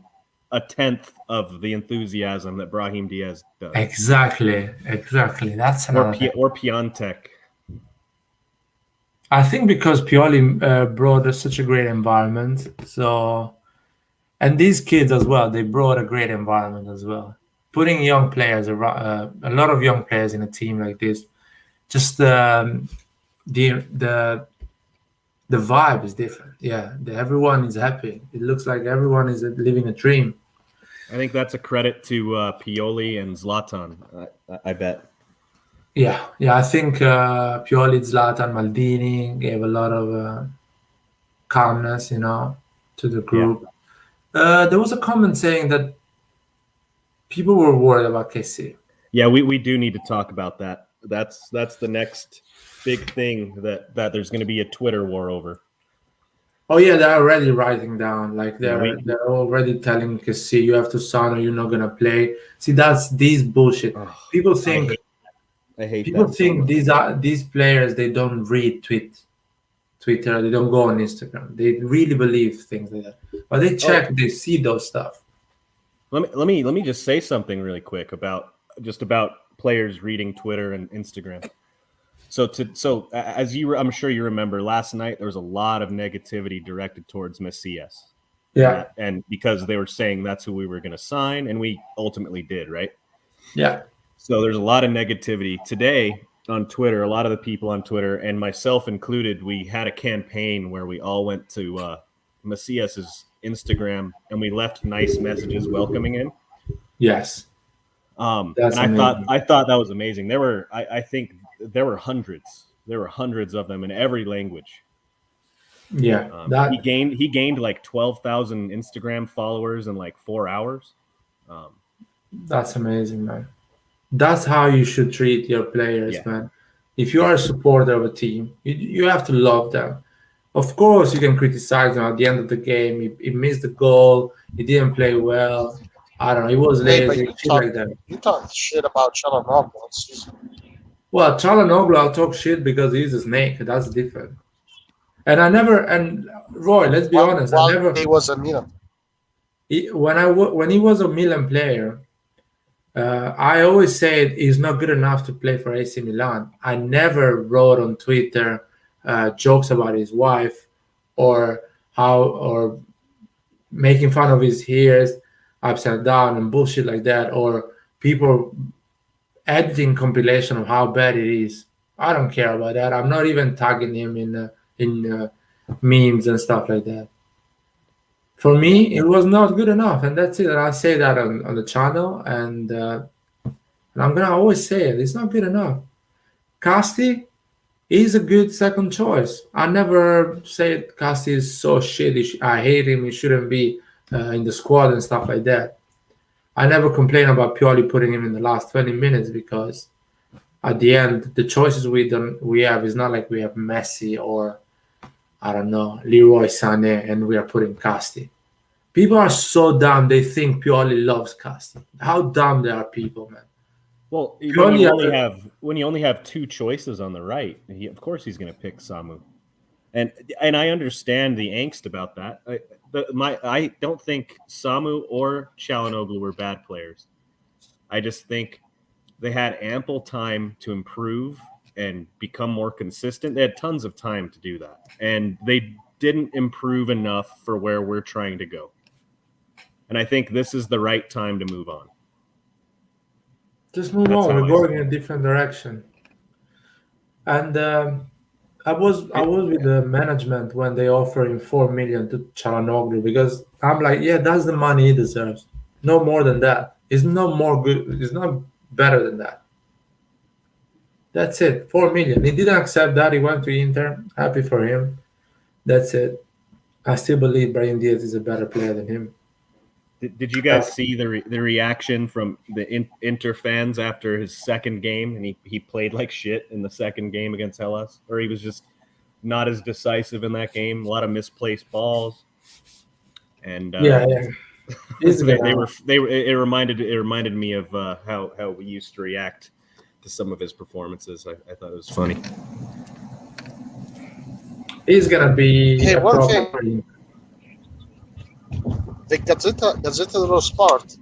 a tenth of the enthusiasm that Brahim Diaz does. Exactly. That's or Piontek. I think because Pioli brought such a great environment, and these kids as well, they brought a great environment as well. Putting young players around, a lot of young players in a team like this. Just the vibe is different. Yeah, everyone is happy. It looks like everyone is living a dream. I think that's a credit to Pioli and Zlatan. I bet. Yeah. I think Pioli, Zlatan, Maldini gave a lot of calmness, to the group. Yeah. There was a comment saying that people were worried about KC. Yeah, we do need to talk about that. That's the next big thing that there's going to be a Twitter war over. Oh yeah, they're already writing down. Like they're already telling KC you have to sign or you're not gonna play. See, that's these bullshit. People think I hate people think these players, they don't read Twitter, they don't go on Instagram. They really believe things like that. But they check, they see those stuff. Let me just say something really quick about players reading Twitter and Instagram. So as I'm sure you remember, last night there was a lot of negativity directed towards Messias. Yeah. And because they were saying that's who we were going to sign, and we ultimately did, right? Yeah. So there's a lot of negativity today on Twitter. A lot of the people on Twitter, and myself included, we had a campaign where we all went to Messias's Instagram and we left nice messages welcoming him. Yes. And I thought that was amazing. There were, I think there were hundreds. There were hundreds of them in every language. Yeah. He gained like 12,000 Instagram followers in like 4 hours. That's amazing, man. That's how you should treat your players, man. If you are a supporter of a team, you have to love them. Of course, you can criticize them at the end of the game. He missed the goal. He didn't play well. I don't know. He was lazy. You talk shit about Çalhanoğlu. Well, Çalhanoğlu, I'll talk shit because he's a snake. That's different. And Roy, let's be honest. He was a Milan. When he was a Milan player, I always say he's not good enough to play for AC Milan. I never wrote on Twitter jokes about his wife or making fun of his hairs upside down and bullshit like that, or people editing compilation of how bad it is. I don't care about that. I'm not even tagging him in memes and stuff like that. For me, it was not good enough, and that's it. And I say that on the channel, and I'm gonna always say it. It's not good enough. Casti is a good second choice. I never said Casti is so shit. I hate him. He shouldn't be in the squad and stuff like that. I never complain about Pioli putting him in the last 20 minutes because at the end, the choices we have is not like we have Messi or I don't know Leroy Sané and we are putting Casti. People are so dumb. They think Pioli loves Casti. How dumb there are people, man. Well, when you only have two choices on the right, of course he's going to pick Samu, and I understand the angst about that. I don't think Samu or Çalhanoğlu were bad players. I just think they had ample time to improve and become more consistent. They had tons of time to do that, and they didn't improve enough for where we're trying to go. And I think this is the right time to move on. Just move on. We're going in a different direction. And I was with the management when they offered him 4 million to Çalhanoğlu because I'm like, yeah, that's the money he deserves. No more than that. It's not more good. It's not better than that. That's it. 4 million. He didn't accept that. He went to Inter. Happy for him. That's it. I still believe Brahim Diaz is a better player than him. Did you guys see the reaction from the Inter fans after his second game, and he played like shit in the second game against Hellas, or he was just not as decisive in that game, a lot of misplaced balls, and it reminded me of how we used to react to some of his performances. I thought it was funny. He's gonna be one thing. The Gazzetta dello Sport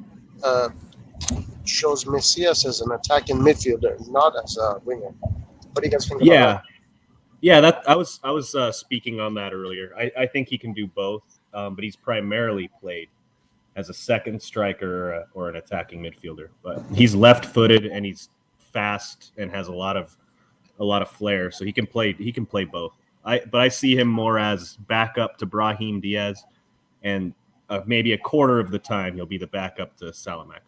shows Messias as an attacking midfielder, not as a winger. What do you guys think about that? Yeah. That I was speaking on that earlier. I think he can do both, but he's primarily played as a second striker or an attacking midfielder. But he's left-footed and he's fast and has a lot of flair, so he can play both. But I see him more as backup to Brahim Diaz, and maybe a quarter of the time he'll be the backup to Salamakers.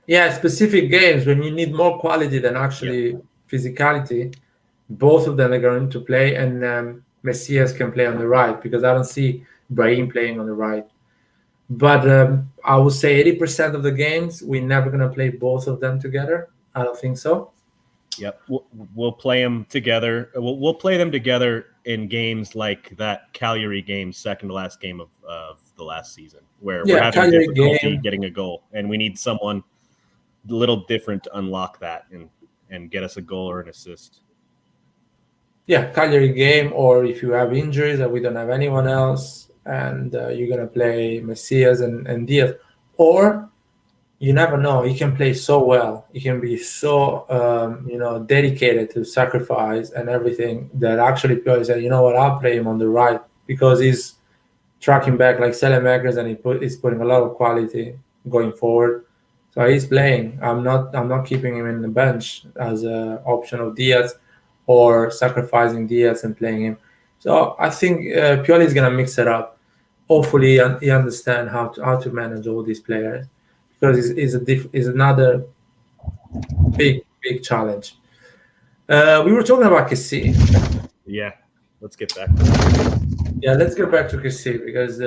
Yeah, specific games when you need more quality than actually physicality, both of them are going to play, and Messias can play on the right because I don't see Brahim playing on the right. But I would say 80% of the games we're never going to play both of them together. I don't think so. Yep, we'll play them together. We'll play them together in games like that Cagliari game, second to last game of the last season, where we're having Cagliari difficulty getting a goal, and we need someone a little different to unlock that and get us a goal or an assist. Yeah, Cagliari game, or if you have injuries and we don't have anyone else, and you're gonna play Messias and Diaz, or you never know. He can play so well. He can be so dedicated to sacrifice and everything that actually Pioli said, you know what, I'll play him on the right because he's tracking back like Salamakers and he's putting a lot of quality going forward. So he's playing. I'm not keeping him in the bench as an option of Diaz or sacrificing Diaz and playing him. So I think Pioli is gonna mix it up. Hopefully he understands how to manage all these players. Because it's another big challenge. We were talking about Kessie. Yeah, let's get back to that. Yeah, let's get back to Kessie because,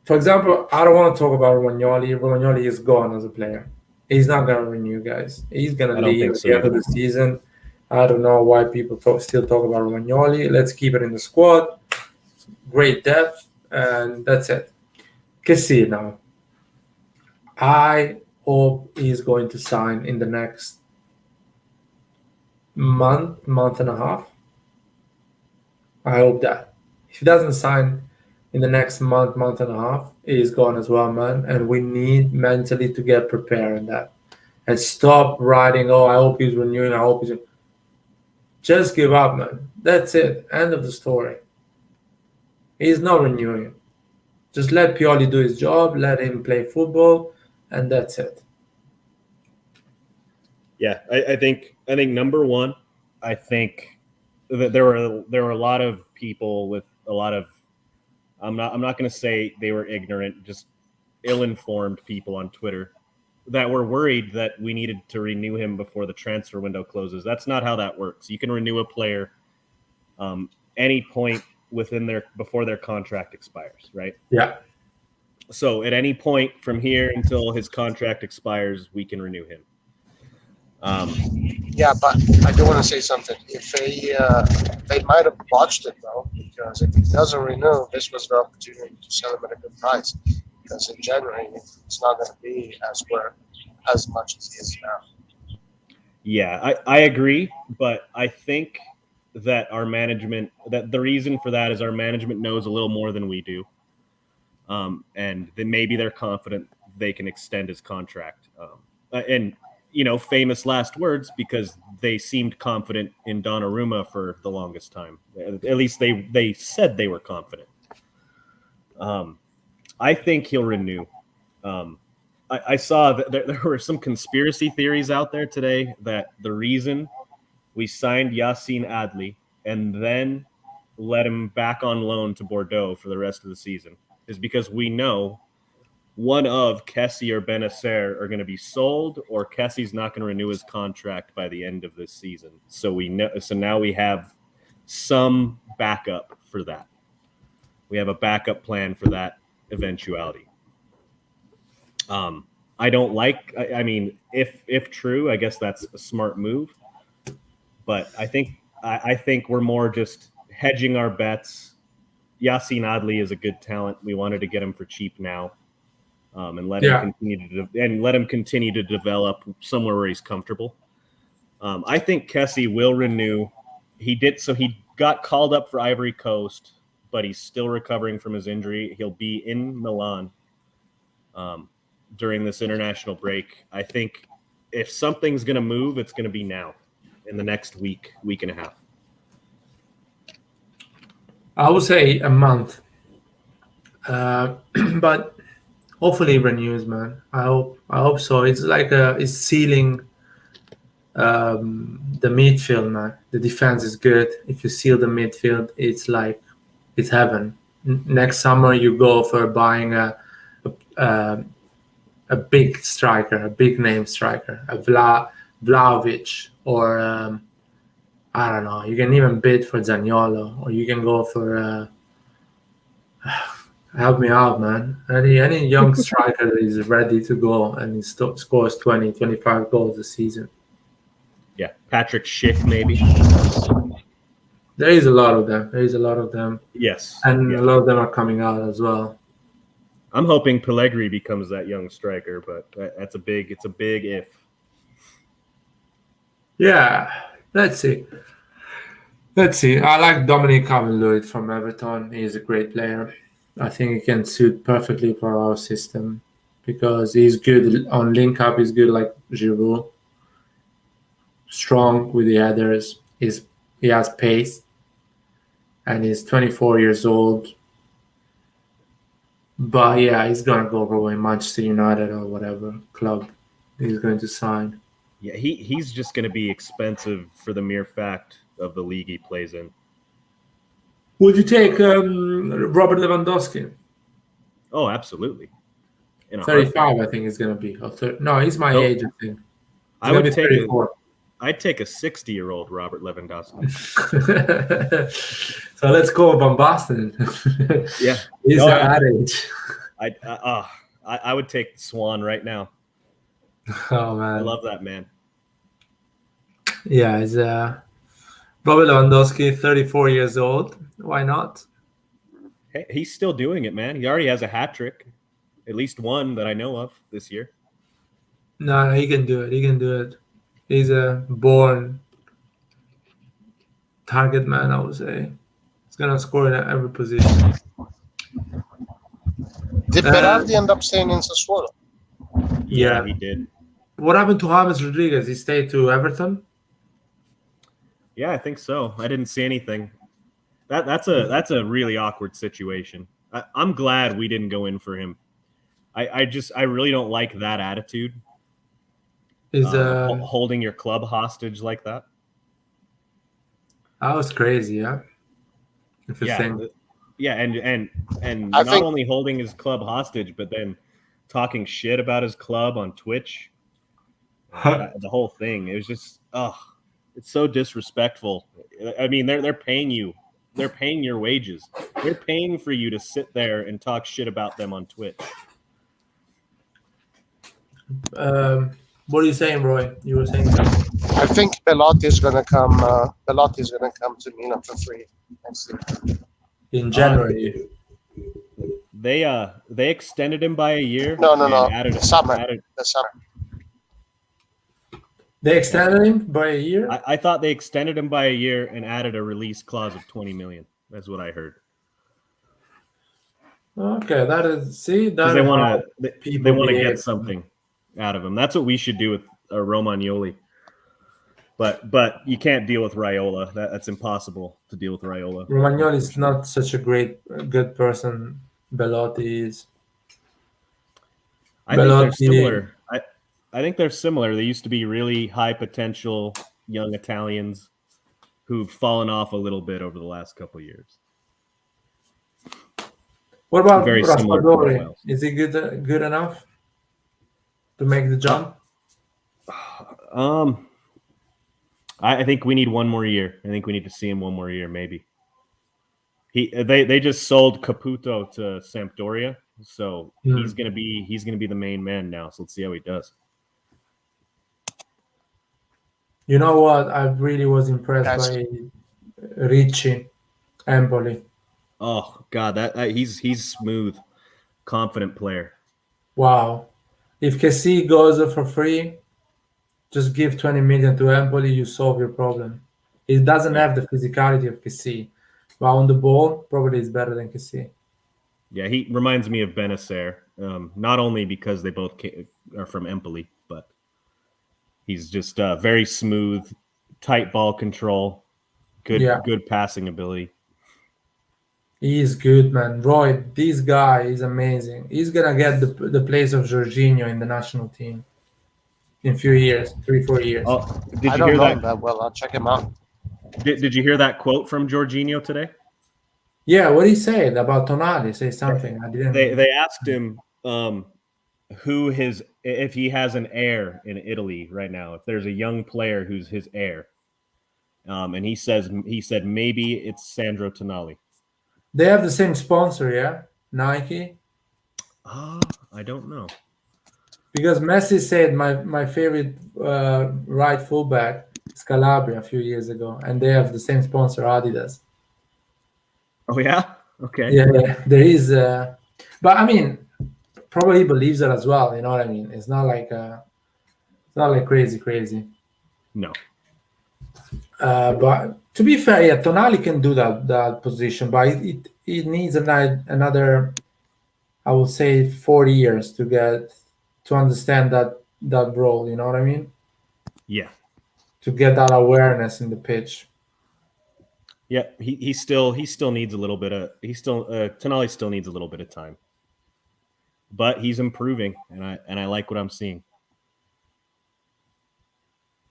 for example, I don't want to talk about Romagnoli. Romagnoli is gone as a player. He's not going to renew, guys. He's going to leave at the end of the season. I don't know why people still talk about Romagnoli. Let's keep it in the squad. Great depth, and that's it. Kessie now. I hope he's going to sign in the next month and a half. I hope that. If he doesn't sign, in the next month and a half, he's gone as well, man. And we need mentally to get prepared in that and stop writing. Oh, I hope he's renewing. I hope he's. Just give up, man. That's it. End of the story. He's not renewing. Just let Pioli do his job. Let him play football, and that's it. Yeah, I think number one, I think that there were a lot of people with a lot of I'm not going to say they were ignorant, just ill-informed people on Twitter that were worried that we needed to renew him before the transfer window closes. That's not how that works. You can renew a player any point before their contract expires, right? Yeah. So at any point from here until his contract expires, we can renew him. Yeah, but I do want to say something. If they might have botched it though, because if he doesn't renew, this was the opportunity to sell him at a good price. Because in January, it's not going to be as much as he is now. Yeah, I agree, but I think that that the reason for that is our management knows a little more than we do, and then maybe they're confident they can extend his contract. And famous last words, because they seemed confident in Donnarumma for the longest time. At least they said they were confident. I think he'll renew. I saw that there were some conspiracy theories out there today that the reason we signed Yacine Adli and then let him back on loan to Bordeaux for the rest of the season is because we know one of Kessie or Benacer are going to be sold, or Kessie's not going to renew his contract by the end of this season. So now we have some backup for that. We have a backup plan for that eventuality. I don't like. I mean, if true, I guess that's a smart move. But I think we're more just hedging our bets. Yacine Adli is a good talent. We wanted to get him for cheap now. And let him continue to develop somewhere where he's comfortable. I think Kessie will renew. He got called up for Ivory Coast, but he's still recovering from his injury. He'll be in Milan during this international break. I think if something's going to move, it's going to be now, in the next week and a half. I would say a month, but. Hopefully it renews, man. I hope so. It's like it's sealing the midfield, man. The defense is good. If you seal the midfield, it's like it's heaven. Next summer you go for buying a big striker, a big name striker, a Vlahovic, or I don't know. You can even bid for Zaniolo, or you can go for. Help me out, man. Any young striker that is ready to go and he scores 20, 25 goals a season. Yeah, Patrick Schick, maybe. There is a lot of them. Yes. And a lot of them are coming out as well. I'm hoping Pellegrini becomes that young striker, but it's a big if. Yeah, let's see. I like Dominic Calvert-Lewin from Everton. He's a great player. I think he can suit perfectly for our system because he's good on link up. He's good like Giroud. Strong with the headers. He has pace, and he's 24 years old. But yeah, he's gonna go probably Manchester United or whatever club he's going to sign. Yeah, he's just going to be expensive for the mere fact of the league he plays in. Would you take Robert Lewandowski? Oh, absolutely. 35, I think it's going to be. No, he's my age, I think. I'd take a 60-year-old Robert Lewandowski. So let's go Bombastin. Yeah. He's that age. I would take Swan right now. Oh, man. I love that man. Yeah, he's Robert Lewandowski, 34 years old. Why not? Hey, he's still doing it, man. He already has a hat trick, at least one that I know of this year. No, he can do it. He's a born target man, I would say. He's going to score in every position. Did Berardi end up staying in Sassuolo? Yeah, he did. What happened to James Rodriguez? He stayed to Everton? Yeah, I think so. I didn't see anything. That's a really awkward situation. I'm glad we didn't go in for him. I really don't like that attitude. Holding your club hostage like that. That was crazy, yeah. Yeah, and not only holding his club hostage, but then talking shit about his club on Twitch. The whole thing. It was just it's so disrespectful. I mean, they're paying you. They're paying your wages. They're paying for you to sit there and talk shit about them on Twitch. What are you saying, Roy? You were saying something. I think Belotti is going to come. Belotti is going to come to Milan for free next year. In January. They extended him by a year. No. The summer. They extended him by a year? I thought they extended him by a year and added a release clause of 20 million. That's what I heard. Okay, that is they want to get something out of him. That's what we should do with Romagnoli. But you can't deal with Raiola. That's impossible to deal with Raiola. Romagnoli is not such a good person. Belotti is. I think they're similar. I think they're similar. They used to be really high potential young Italians who've fallen off a little bit over the last couple of years. What about Raspadori? Is he good enough to make the jump? I think we need one more year. I think we need to see him one more year, maybe. They just sold Caputo to Sampdoria, so he's gonna be the main man now. So let's see how he does. You know what? I really was impressed by Ricci, Empoli. Oh God, he's smooth, confident player. Wow! If Kessie goes for free, just give 20 million to Empoli, you solve your problem. He doesn't have the physicality of Kessie, but on the ball, probably is better than Kessie. Yeah, he reminds me of Benacer, not only because they both are from Empoli, but he's just very smooth, tight ball control, good passing ability. He is good, man. Roy, this guy is amazing. He's gonna get the place of Jorginho in the national team in a few years, 3-4 years. Oh, I don't know that well. I'll check him out. Did you hear that quote from Jorginho today? Yeah, what he said about Tonali? Say something. I didn't. They asked him if he has an heir in Italy right now. If there's a young player who's his heir, and he said maybe it's Sandro Tonali. They have the same sponsor, yeah? Nike? I don't know. Because Messi said my favorite right fullback is Calabria a few years ago, and they have the same sponsor, Adidas. Oh, yeah? Okay. Yeah, there is. But, I mean, probably he believes it as well, you know what I mean? It's not like crazy. No. But to be fair, yeah, Tonali can do that position, but it needs another, I would say, 40 years to understand that role. You know what I mean? Yeah. To get that awareness in the pitch. Yeah, he still needs a little bit of Tonali still needs a little bit of time, but he's improving, and I like what I'm seeing.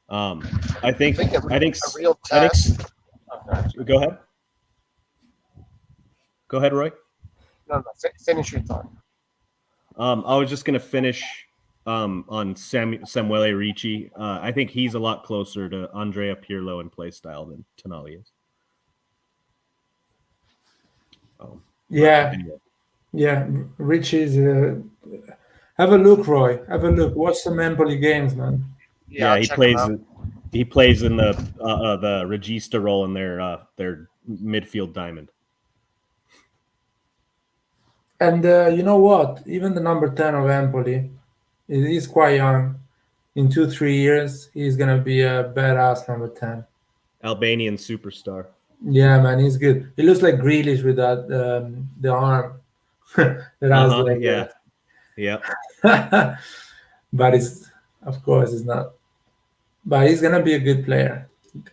I think a real test. Go ahead. Go ahead, Roy. No, finish your thought. I was just going to finish on Samuele Ricci. I think he's a lot closer to Andrea Pirlo in play style than Tonali is. Yeah. Ricci's. Have a look, Roy. Have a look. Watch some Empoli games, man. Yeah, he plays in the regista role in their midfield diamond. And you know what? Even the number 10 of Empoli, he's quite young. In 2-3 years, he's gonna be a badass number 10. Albanian superstar. Yeah, man, he's good. He looks like Grealish with that the arm. that has like yeah. But of course it's not. But he's gonna be a good player.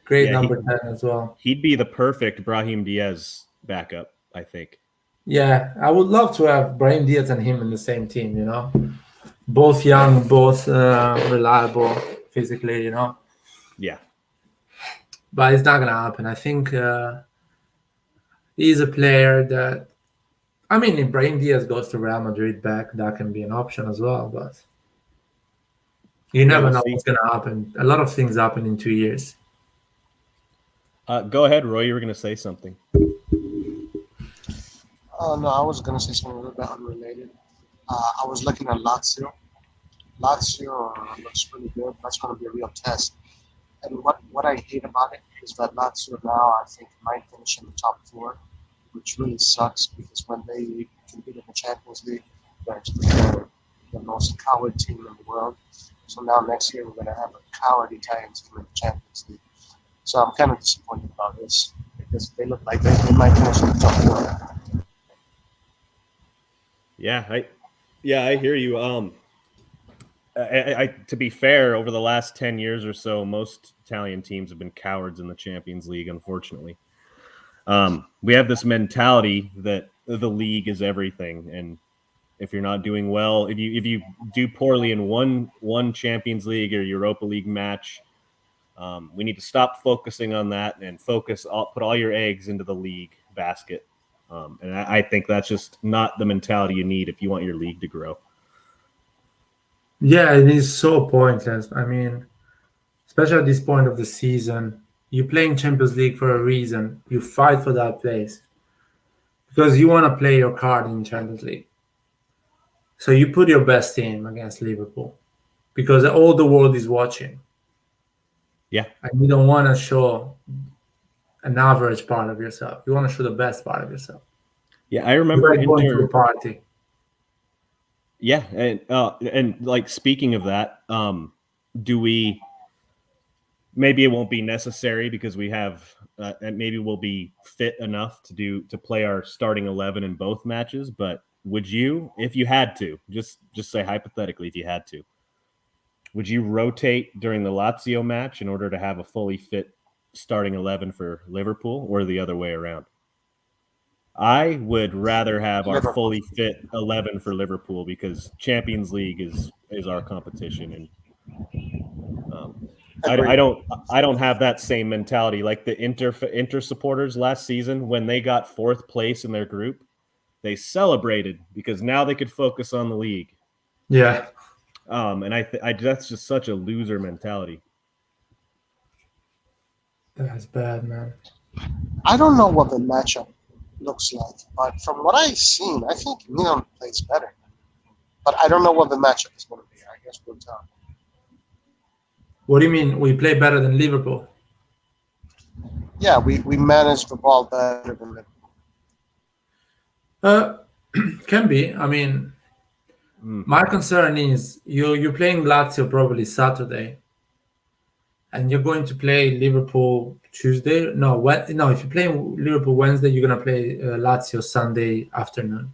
Great number 10 as well. He'd be the perfect Brahim Diaz backup, I think. Yeah, I would love to have Brahim Diaz and him in the same team, you know. Both young, both reliable physically, you know. Yeah. But it's not going to happen. I think he's a player that, I mean, if Brahim Diaz goes to Real Madrid back, that can be an option as well. But you never know what's going to happen. A lot of things happen in 2 years. Go ahead, Roy. You were going to say something. Oh, no, I was going to say something a little bit unrelated. I was looking at Lazio. Lazio looks really good. That's going to be a real test. And what I hate about it is that Lazio now, I think, might finish in the top 4, which really sucks because when they compete in the Champions League, they're the most coward team in the world. So now next year we're going to have a coward Italian team in the Champions League. So I'm kind of disappointed about this because they look like they might finish in the top 4. Yeah, I hear you. To be fair, over the last 10 years or so, most Italian teams have been cowards in the Champions League, unfortunately. We have this mentality that the league is everything, and if you're not doing well, if you do poorly in one Champions League or Europa League match, we need to stop focusing on that and put all your eggs into the league basket. And I think that's just not the mentality you need if you want your league to grow. Yeah, it is so pointless. I mean, especially at this point of the season, you're playing Champions League for a reason. You fight for that place because you want to play your card in Champions League. So you put your best team against Liverpool because all the world is watching. Yeah. And you don't want to show an average part of yourself. You want to show the best part of yourself. Yeah, I remember going to a party. Yeah, and like speaking of that, do we? Maybe it won't be necessary because we have, and maybe we'll be fit enough to play our starting 11 in both matches. But would you, if you had to, just say hypothetically, if you had to, would you rotate during the Lazio match in order to have a fully fit starting 11 for Liverpool, or the other way around? I would rather have our fully fit 11 for Liverpool because Champions League is our competition, and I don't have that same mentality like the Inter supporters last season when they got 4th place in their group. They celebrated because now they could focus on the league. Yeah. And that's just such a loser mentality. That's bad, man. I don't know what the matchup looks like, but from what I've seen, I think Milan plays better. But I don't know what the matchup is going to be. I guess we'll tell. What do you mean we play better than Liverpool? Yeah, we manage the ball better than Liverpool. Can be. I mean, my concern is you're playing Lazio probably Saturday, and you're going to play Liverpool Tuesday. No, if you're playing Liverpool Wednesday, you're gonna play Lazio Sunday afternoon.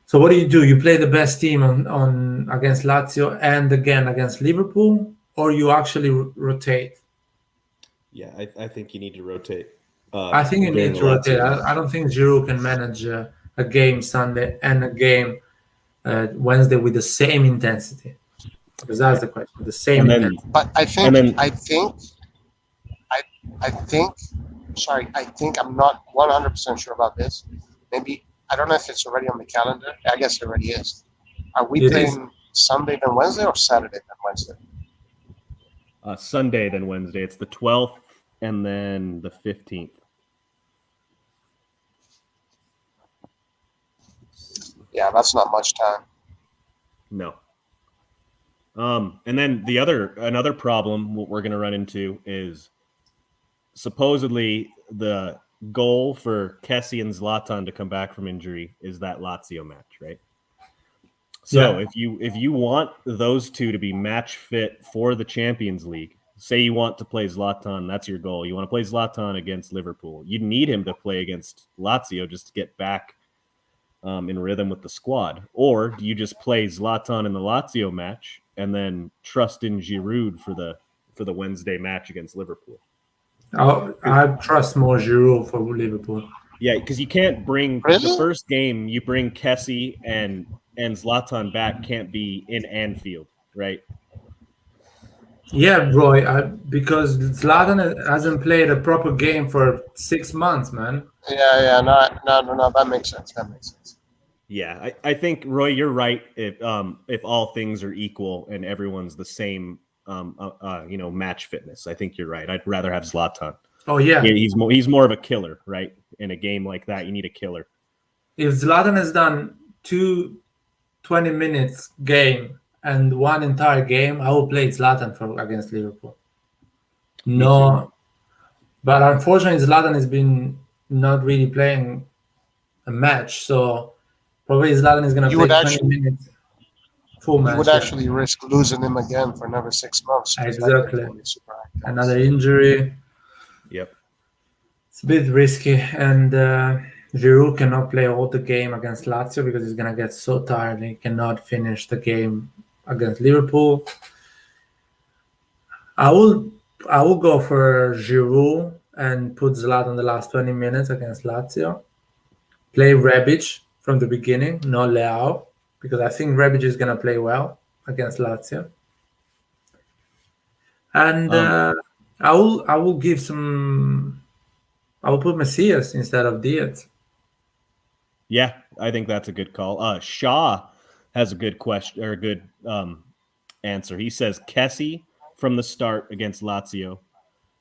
So what do? You play the best team on against Lazio and again against Liverpool, or you actually rotate? Yeah, I think you need to rotate. I think you need to rotate. I don't think Giroud can manage a game Sunday and a game Wednesday with the same intensity. Because that's the question. The same intensity. But I think I'm not 100% sure about this. Maybe I don't know if it's already on the calendar. I guess it already is. Are we playing Sunday then Wednesday or Saturday then Wednesday? Sunday then Wednesday. It's the 12th and then the 15th. Yeah, that's not much time. No. And then another problem what we're going to run into is supposedly the goal for Kessie and Zlatan to come back from injury is that Lazio match, right? So if you want those two to be match fit for the Champions League, say you want to play Zlatan, that's your goal. You want to play Zlatan against Liverpool. You need him to play against Lazio just to get back in rhythm with the squad, or do you just play Zlatan in the Lazio match and then trust in Giroud for the Wednesday match against Liverpool? I trust more Giroud for Liverpool. Yeah, because you can't bring the first game. You bring Kessie and Zlatan back. Can't be in Anfield, right? Yeah, Roy. Because Zlatan hasn't played a proper game for 6 months, man. Yeah. No. That makes sense. Yeah, I think, Roy, you're right. If all things are equal and everyone's the same, match fitness, I think you're right. I'd rather have Zlatan. Oh yeah, he's more of a killer, right? In a game like that, you need a killer. If Zlatan has done 20 minutes game and one entire game, I will play Zlatan against Liverpool. No, but unfortunately, Zlatan has been not really playing a match, so probably Zlatan is going to play 20 minutes full match. You would actually risk losing him again for another 6 months. Exactly. Another injury. Yep. It's a bit risky, and Giroud cannot play all the game against Lazio because he's gonna get so tired. He cannot finish the game against Liverpool. I will go for Giroud and put Zlatan the last 20 minutes against Lazio. Play Rebic from the beginning, no Leao, because I think Rebic is gonna play well against Lazio. And I will give some. I will put Messias instead of Diaz. Yeah, I think that's a good call. Shaw has a good question or a good answer. He says Kessie from the start against Lazio.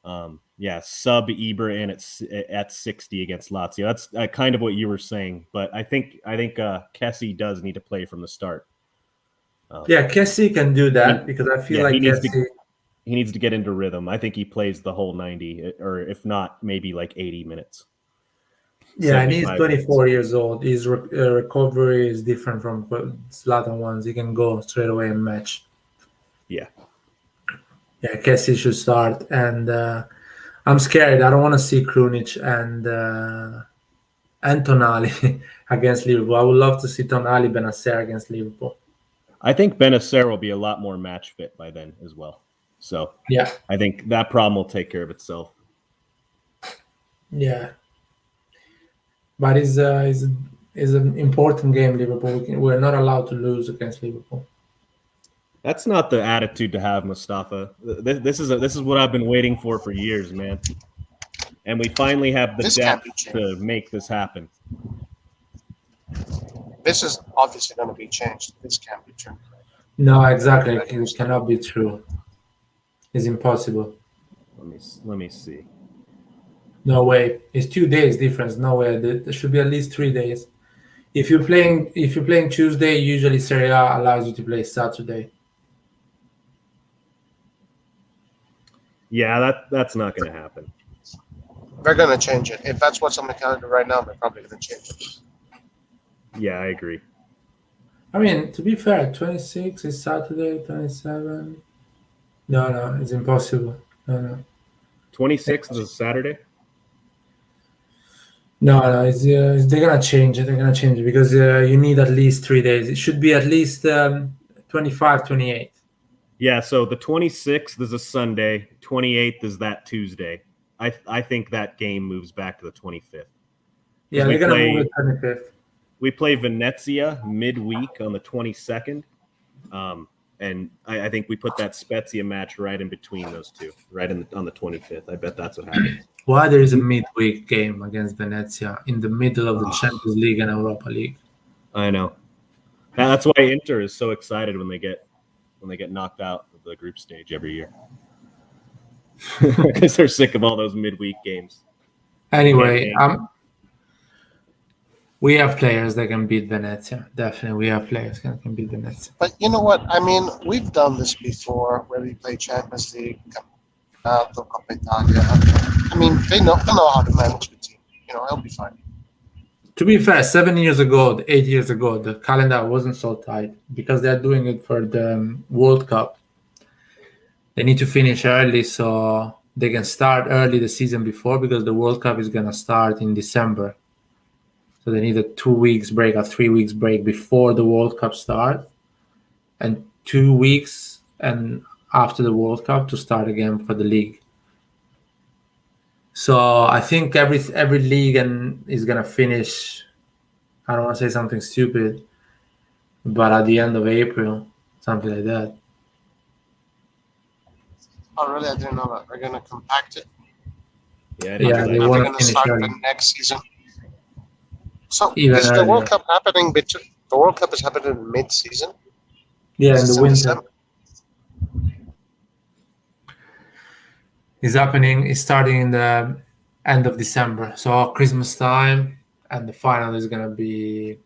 Sub Ibra in at 60 against Lazio. That's kind of what you were saying, but I think Kessie does need to play from the start. Kessie can do that because I feel like he needs to get into rhythm. I think he plays the whole 90, or if not, maybe like 80 minutes. Yeah, and he's 24 years old. His recovery is different from Zlatan ones. He can go straight away and match. Yeah. Yeah, Kessie should start. And I'm scared. I don't want to see Krunic and Tonali against Liverpool. I would love to see Tonali Benacer against Liverpool. I think Benacer will be a lot more match fit by then as well. So yeah, I think that problem will take care of itself. Yeah, but it's an important game. Liverpool. We're not allowed to lose against Liverpool. That's not the attitude to have, Mustafa. This is what I've been waiting for years, man. And we finally have the depth to make this happen. This is obviously going to be changed. This can't be true. No, exactly. It cannot be true. It's impossible. Let me see. No way. It's 2 days difference. No way. There should be at least 3 days. If you're playing Tuesday, usually Serie A allows you to play Saturday. Yeah, that's not going to happen. They're going to change it. If that's what's on the calendar right now, they're probably going to change it. Yeah, I agree. I mean, to be fair, 26 is Saturday, 27. No, it's impossible. No. 26 is a Saturday? No, they're gonna change it. They're gonna change it because you need at least 3 days. It should be at least 25, 28. Yeah, so the 26th is a Sunday. 28th is that Tuesday. I think that game moves back to the 25th. Yeah, they're gonna move it 25th. We play Venezia midweek on the 22nd. And I think we put that Spezia match right in between those two, right on the 25th. I bet that's what happens. Why there is a midweek game against Venezia in the middle of the Champions League and Europa League? I know. That's why Inter is so excited when they get knocked out of the group stage every year. Because they're sick of all those midweek games. Anyway, we have players that can beat Venezia. Definitely, we have players that can beat Venezia. But you know what? I mean, we've done this before where we play Champions League, Coppa Italia. I mean, they know how to manage the team. It'll be fine. To be fair, 7 years ago, 8 years ago, the calendar wasn't so tight because they're doing it for the World Cup. They need to finish early so they can start early the season before because the World Cup is going to start in December. So they need a 2 weeks break, a 3 weeks break before the World Cup start, and 2 weeks and after the World Cup to start again for the league. So I think every league is gonna finish. I don't want to say something stupid, but at the end of April, something like that. Oh, really? I didn't know that. They're gonna compact it. Yeah, They They're want to gonna finish start early. the next season. So Even is the earlier. World Cup happening between? The World Cup is happening in mid-season. Yeah, in It's the winter. December. It's happening. It's starting in the end of December, so Christmas time, and the final is gonna be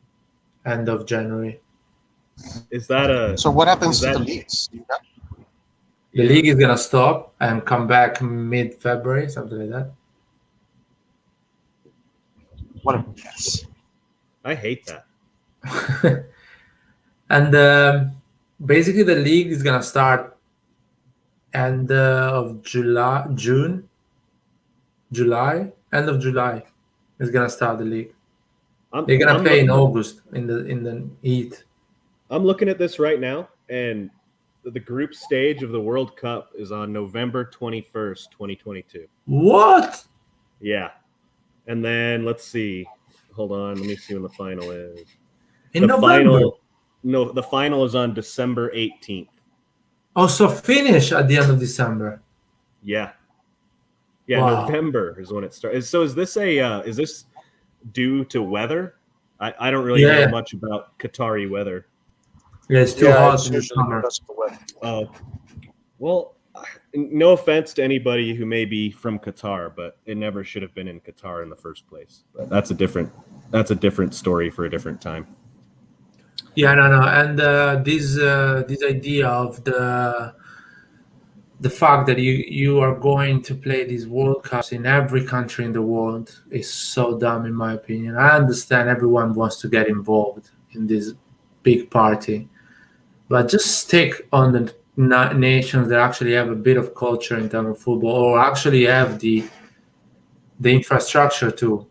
end of January. Is that a? So what happens Is to that- the leagues? The league is gonna stop and come back mid-February, something like that. What a mess. I hate that. And basically, the league is gonna start end of July, end of July. Is gonna start the league. They're gonna play in August in the heat. I'm looking at this right now, and the group stage of the World Cup is on November 21st, 2022. What? Yeah. And then let's see. Hold on. Let me see when the final is. In November? The final is on December 18th. Oh, so finish at the end of December. Yeah. Yeah, wow. November is when it starts. So is this is this due to weather? I don't really know much about Qatari weather. Yeah, it's too hot in the summer. Well, no offense to anybody who may be from Qatar, but it never should have been in Qatar in the first place. But that's a different story for a different time. Yeah, no, and this idea of the fact that you are going to play these World Cups in every country in the world is so dumb, in my opinion. I understand everyone wants to get involved in this big party, but just stick on the nations that actually have a bit of culture in terms of football, or actually have the infrastructure to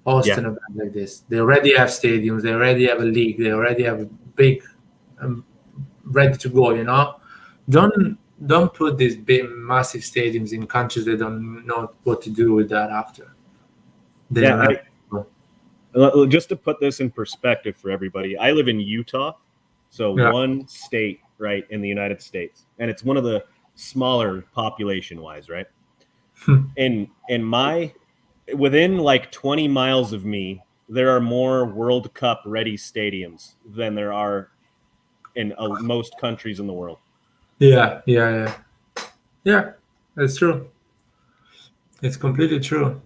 host an event like this. They already have stadiums, they already have a league, they already have a big ready to go, you know. Don't put these big massive stadiums in countries that don't know what to do with that after. Just to put this in perspective for everybody, I live in Utah, so one state, right, in the United States, and it's one of the smaller population-wise, right? Within like 20 miles of me, there are more World Cup ready stadiums than there are in most countries in the world. Yeah, that's true. It's completely true.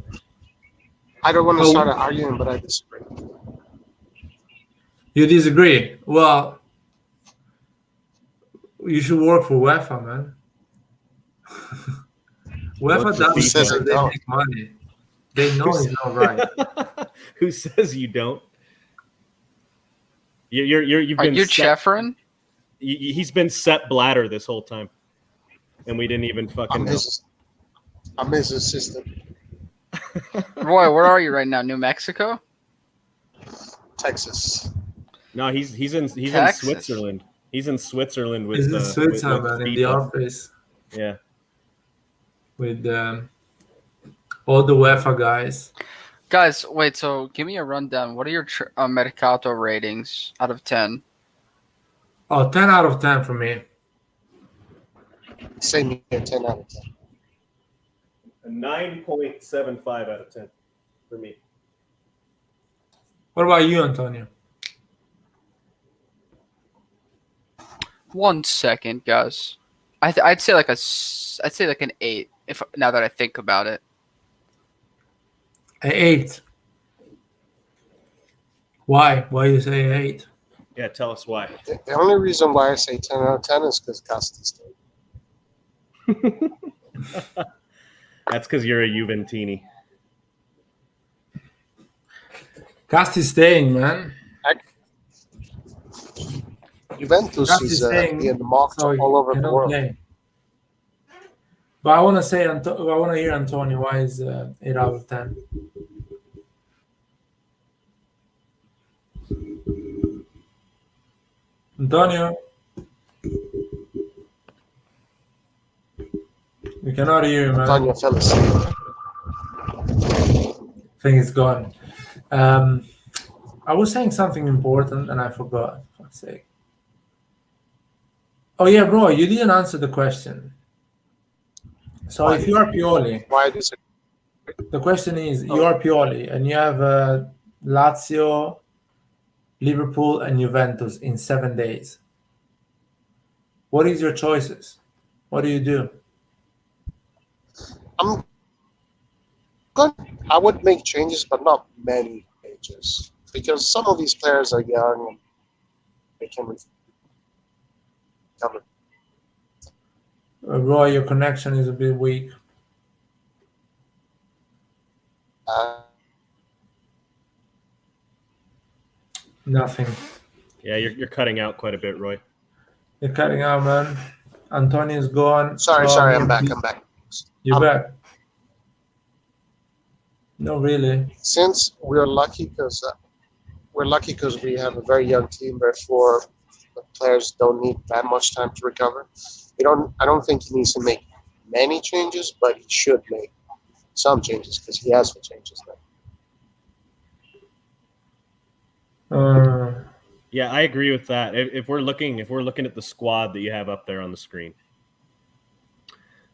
I don't want to start an argument, but I disagree. You disagree? Well, you should work for UEFA, man. UEFA does because they make money. They know it's not right. Who says you don't? You've Are been you Chefrin? He's been Sepp Blatter this whole time, and we didn't even fucking know. I'm his assistant. Roy, where are you right now? New Mexico? Texas. No, he's in Switzerland. He's in Switzerland with. He's in Switzerland, man, in the office. Yeah. With all the UEFA guys. Guys, wait. So, give me a rundown. What are your Mercato ratings out of 10? Oh, 10 out of 10 for me. Same here, 10 out of 10. A 9.75 out of 10 for me. What about you, Antonio? 1 second, guys. I'd say like an 8. If now that I think about it. An 8. Why? Why you say 8? Yeah, tell us why. The only reason why I say 10 out of 10 is because Costa's staying. That's because you're a Juventini. Casti's staying, man. Juventus is being mocked all over the world. Play. But I want to hear Antonio. Why is 8 out of 10? Antonio, we cannot hear you, man. Antonio fell asleep. I think it's gone. I was saying something important and I forgot. For fuck's sake. Oh yeah, bro, you didn't answer the question. So if you are Pioli, Why is it? the question is, you are Pioli and you have Lazio, Liverpool, and Juventus in 7 days. What is your choices? What do you do? I would make changes, but not many changes, because some of these players are young and they can recover. Roy, your connection is a bit weak. Nothing. Yeah, you're cutting out quite a bit, Roy. You're cutting out, man. Antonio's gone. Sorry, I'm back. You're back. No, really. Since we're lucky because we have a very young team, therefore the players don't need that much time to recover. I don't think he needs to make many changes, but he should make some changes because he has the changes now. Yeah, I agree with that. If we're looking at the squad that you have up there on the screen,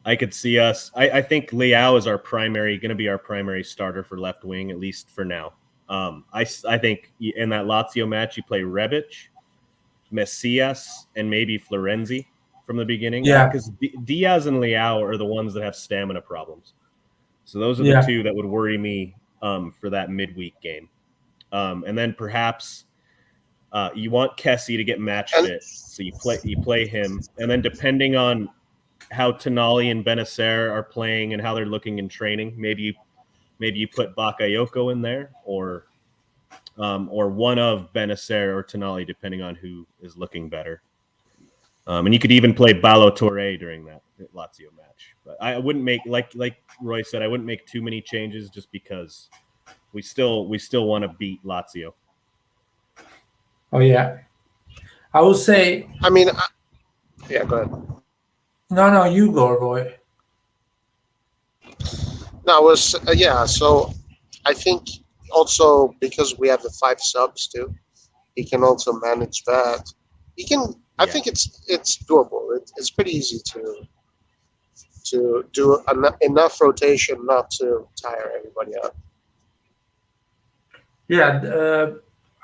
I could see us. I think Leao is going to be our primary starter for left wing, at least for now. I think in that Lazio match you play Rebic, Messias, and maybe Florenzi from the beginning. Yeah, because Diaz and Leao are the ones that have stamina problems. So those are the two that would worry me for that midweek game. And then perhaps you want Kessie to get match fit, so you play him, and then depending on how Tonali and Benacer are playing and how they're looking in training, maybe you put Bakayoko in there, or one of Benacer or Tonali, depending on who is looking better. And you could even play Ballo-Touré during that Lazio match. But I wouldn't make, like Roy said, I wouldn't make too many changes just because we still want to beat Lazio. Oh yeah, I would say. Yeah, go ahead. No, you go, Roy. No, so I think also because we have the 5 subs too, he can also manage that. He can. I think it's doable. It's pretty easy to do enough rotation not to tire everybody out. Yeah,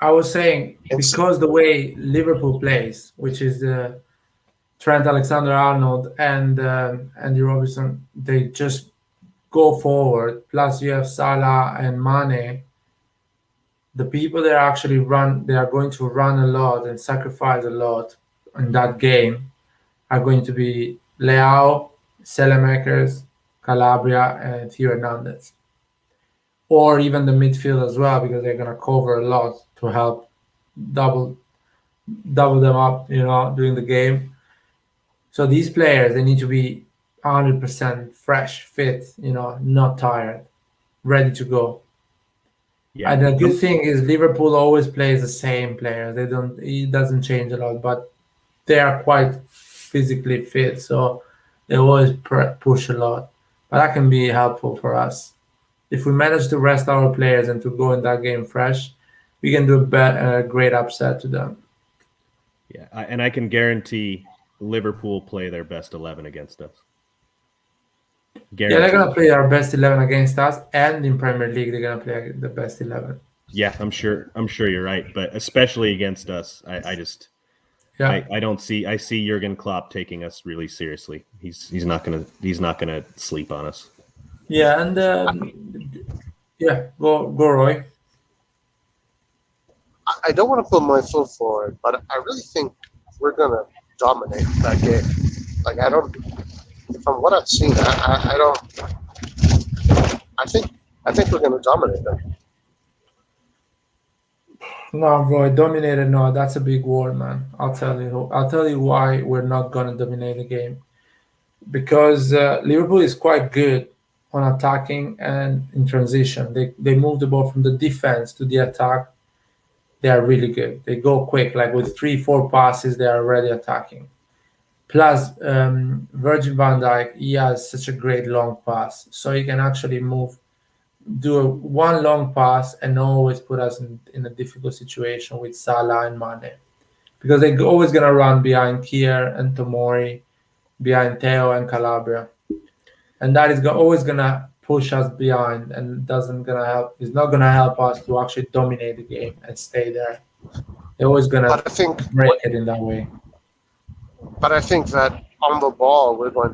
I was saying because the way Liverpool plays, which is Trent Alexander-Arnold and Andy Robertson, they just go forward. Plus, you have Salah and Mane. The people that actually run, they are going to run a lot and sacrifice a lot in that game are going to be Leao, Selemakers, Calabria, and Theo Hernandez. Or even the midfield as well, because they're going to cover a lot to help double them up, during the game. So these players, they need to be 100% fresh, fit, not tired, ready to go. Yeah. And the good thing is Liverpool always plays the same players. It doesn't change a lot, but they are quite physically fit, so they always push a lot. But that can be helpful for us. If we manage to rest our players and to go in that game fresh, we can do a great upset to them. Yeah, and I can guarantee Liverpool play their best 11 against us. Guaranteed. Yeah, they're going to play our best 11 against us, and in Premier League, they're going to play the best 11. Yeah, I'm sure you're right, but especially against us, I don't see. I see Jurgen Klopp taking us really seriously. He's not gonna sleep on us. Yeah, and go Roy. I don't want to put my foot forward, but I really think we're gonna dominate that game. Like from what I've seen, I think we're gonna dominate them. No, Roy, dominated. No, that's a big word, man. I'll tell you why we're not gonna dominate the game. Because Liverpool is quite good on attacking and in transition. They move the ball from the defense to the attack they are really good. They go quick, like with 3-4 passes, they are already attacking. Plus, Virgil van Dijk, he has such a great long pass, so he can actually do one long pass and always put us in a difficult situation with Salah and Mane, because they're always gonna run behind Kier and Tomori, behind Theo and Calabria, and that is always gonna push us behind and doesn't gonna help. It's not gonna help us to actually dominate the game and stay there. They're always gonna But I think break it in that way. But I think that on the ball, we're gonna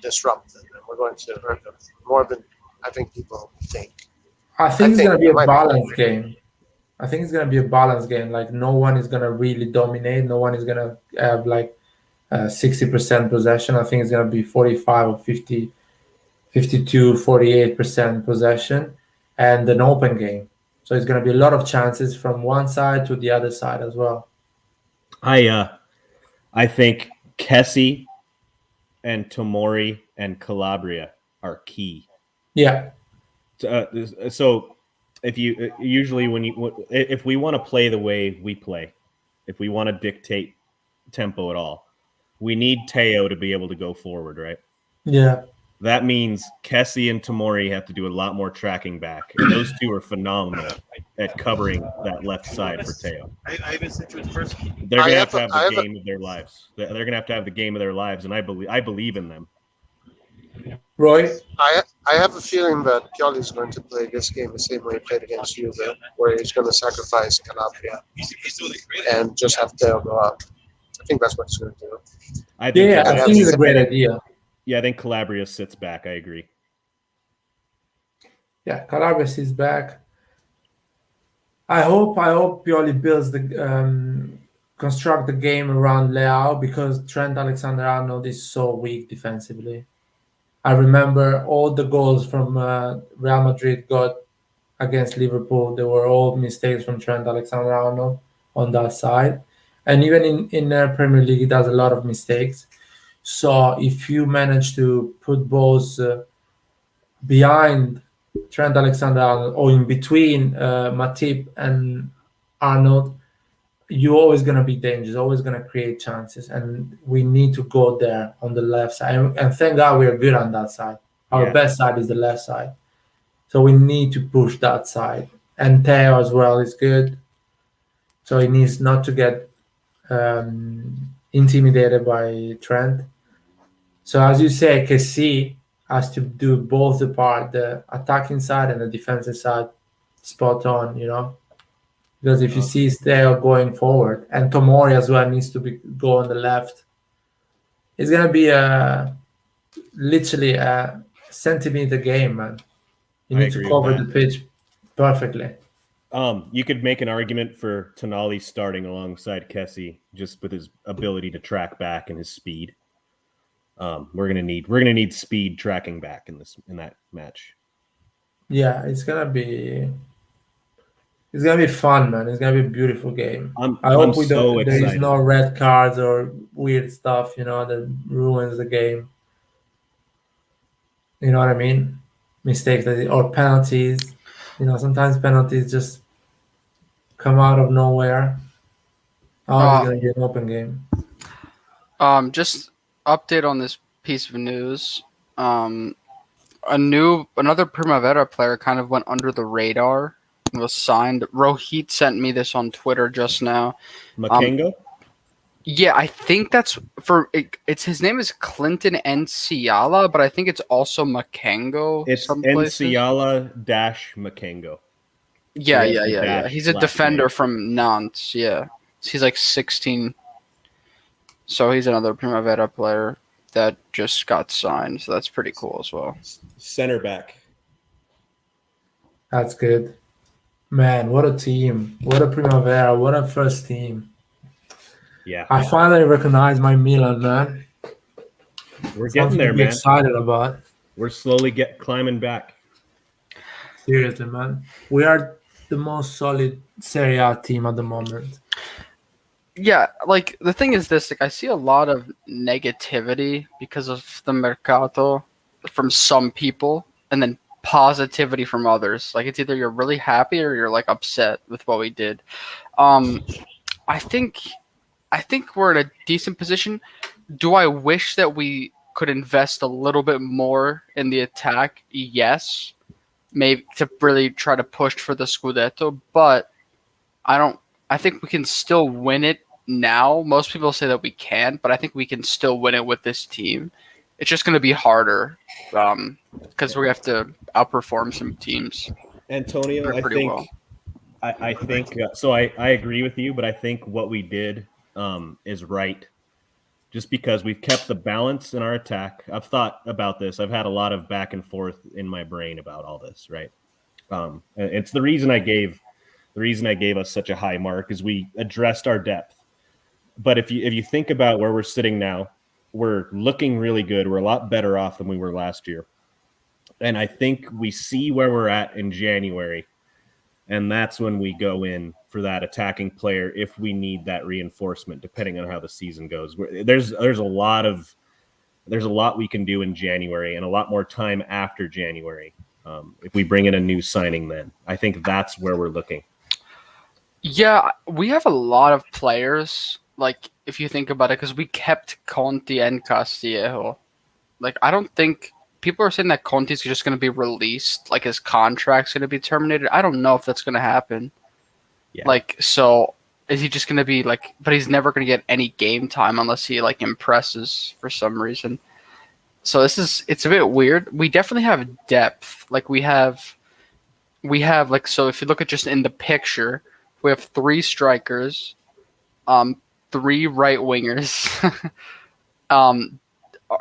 disrupt them, and we're going to hurt them more than I think people think. I think it's gonna be it a might balanced game. I think it's gonna be a balanced game. Like no one is gonna really dominate. No one is gonna have like 60% possession. I think it's gonna be 45 or 50, 52, 48% possession, and an open game. So it's gonna be a lot of chances from one side to the other side as well. I think Kessie and Tomori and Calabria are key. Yeah. So if you usually if we want to play the way we play, if we want to dictate tempo at all, we need Theo to be able to go forward, right? Yeah. That means Kessie and Tomori have to do a lot more tracking back. And those two are phenomenal at covering that left side for Theo. They're going to have the game of their lives. They're going to have the game of their lives, and I believe in them. Roy? I have a feeling that Pioli is going to play this game the same way he played against Juve, where he's going to sacrifice Calabria and just have Theo go out. I think that's what he's going to do. I think it's a great idea. Yeah, I think Calabria sits back. I agree. Yeah, Calabria sits back. I hope Pioli builds construct the game around Leao, because Trent Alexander-Arnold is so weak defensively. I remember all the goals from Real Madrid got against Liverpool. They were all mistakes from Trent Alexander-Arnold on that side. And even in Premier League, he does a lot of mistakes. So if you manage to put balls behind Trent Alexander-Arnold or in between Matip and Arnold, you're always going to be dangerous, always going to create chances. And we need to go there on the left side. And thank God we are good on that side. Our best side is the left side. So we need to push that side. And Theo as well is good. So he needs not to get intimidated by Trent. So as you say, Kessie has to do both the part, the attacking side and the defensive side, spot on, because if you see Theo going forward, and Tomori as well needs to go on the left, it's gonna be literally a centimeter game, man. You need to cover the pitch perfectly. You could make an argument for Tonali starting alongside Kessie, just with his ability to track back and his speed. We're gonna need speed tracking back in that match. Yeah, it's gonna be fun, man. It's gonna be a beautiful game. I hope there is no red cards or weird stuff, that ruins the game. You know what I mean? Mistakes or penalties. Sometimes penalties just come out of nowhere. Oh, it's gonna be an open game. Just update on this piece of news. Another Primavera player kind of went under the radar and was signed. Rohit sent me this on Twitter just now. Makengo? Yeah, I think that's it's his name is Clinton Enciala, but I think it's also Makengo. It's Enciala-Makengo. Yeah. He's a defender from Nantes. Yeah, he's like 16. So he's another Primavera player that just got signed. So that's pretty cool as well. Center back. That's good. Man, what a team. What a Primavera. What a first team. Yeah. I finally recognize my Milan, man. We're getting there, man. Excited about. We're slowly climbing back. Seriously, man. We are the most solid Serie A team at the moment. Yeah, like the thing is this, like I see a lot of negativity because of the Mercato from some people, and then positivity from others. Like it's either you're really happy or you're like upset with what we did. I think we're in a decent position. Do I wish that we could invest a little bit more in the attack? Yes, maybe to really try to push for the Scudetto, but I think we can still win it now. Most people say that we can't, but I think we can still win it with this team. It's just going to be harder because we have to outperform some teams. Antonio, I think so. I agree with you, but I think what we did is right. Just because we've kept the balance in our attack. I've thought about this. I've had a lot of back and forth in my brain about all this, right? It's the reason I gave us such a high mark is we addressed our depth. But if you think about where we're sitting now, we're looking really good. We're a lot better off than we were last year. And I think we see where we're at in January. And that's when we go in for that attacking player if we need that reinforcement, depending on how the season goes. There's a lot we can do in January and a lot more time after January. If we bring in a new signing, then I think that's where we're looking. Yeah, we have a lot of players. Like if you think about it, because we kept Conti and Castillejo. Like I don't think. People are saying that Conti's just going to be released, like his contract's going to be terminated. I don't know if that's going to happen. Yeah. Like, so is he just going to be like? But he's never going to get any game time unless he like impresses for some reason. So it's a bit weird. We definitely have depth. Like we have like so. If you look at just in the picture, we have 3 strikers, 3 right wingers.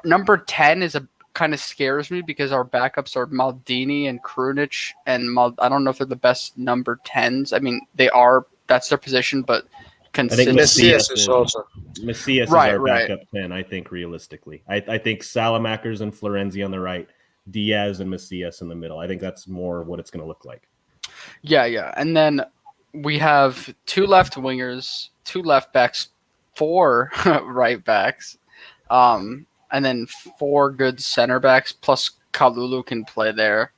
Number 10 is a kind of scares me because our backups are Maldini and Krunic, and I don't know if they're the best number 10s. I mean, they are. That's their position, but I think Messias is also. Messias is our backup 10, I think, realistically. I think Salamakers and Florenzi on the right, Diaz and Messias in the middle. I think that's more what it's going to look like. Yeah. And then we have 2 left wingers, 2 left backs, 4 right backs. And then 4 good center backs, plus Kalulu can play there.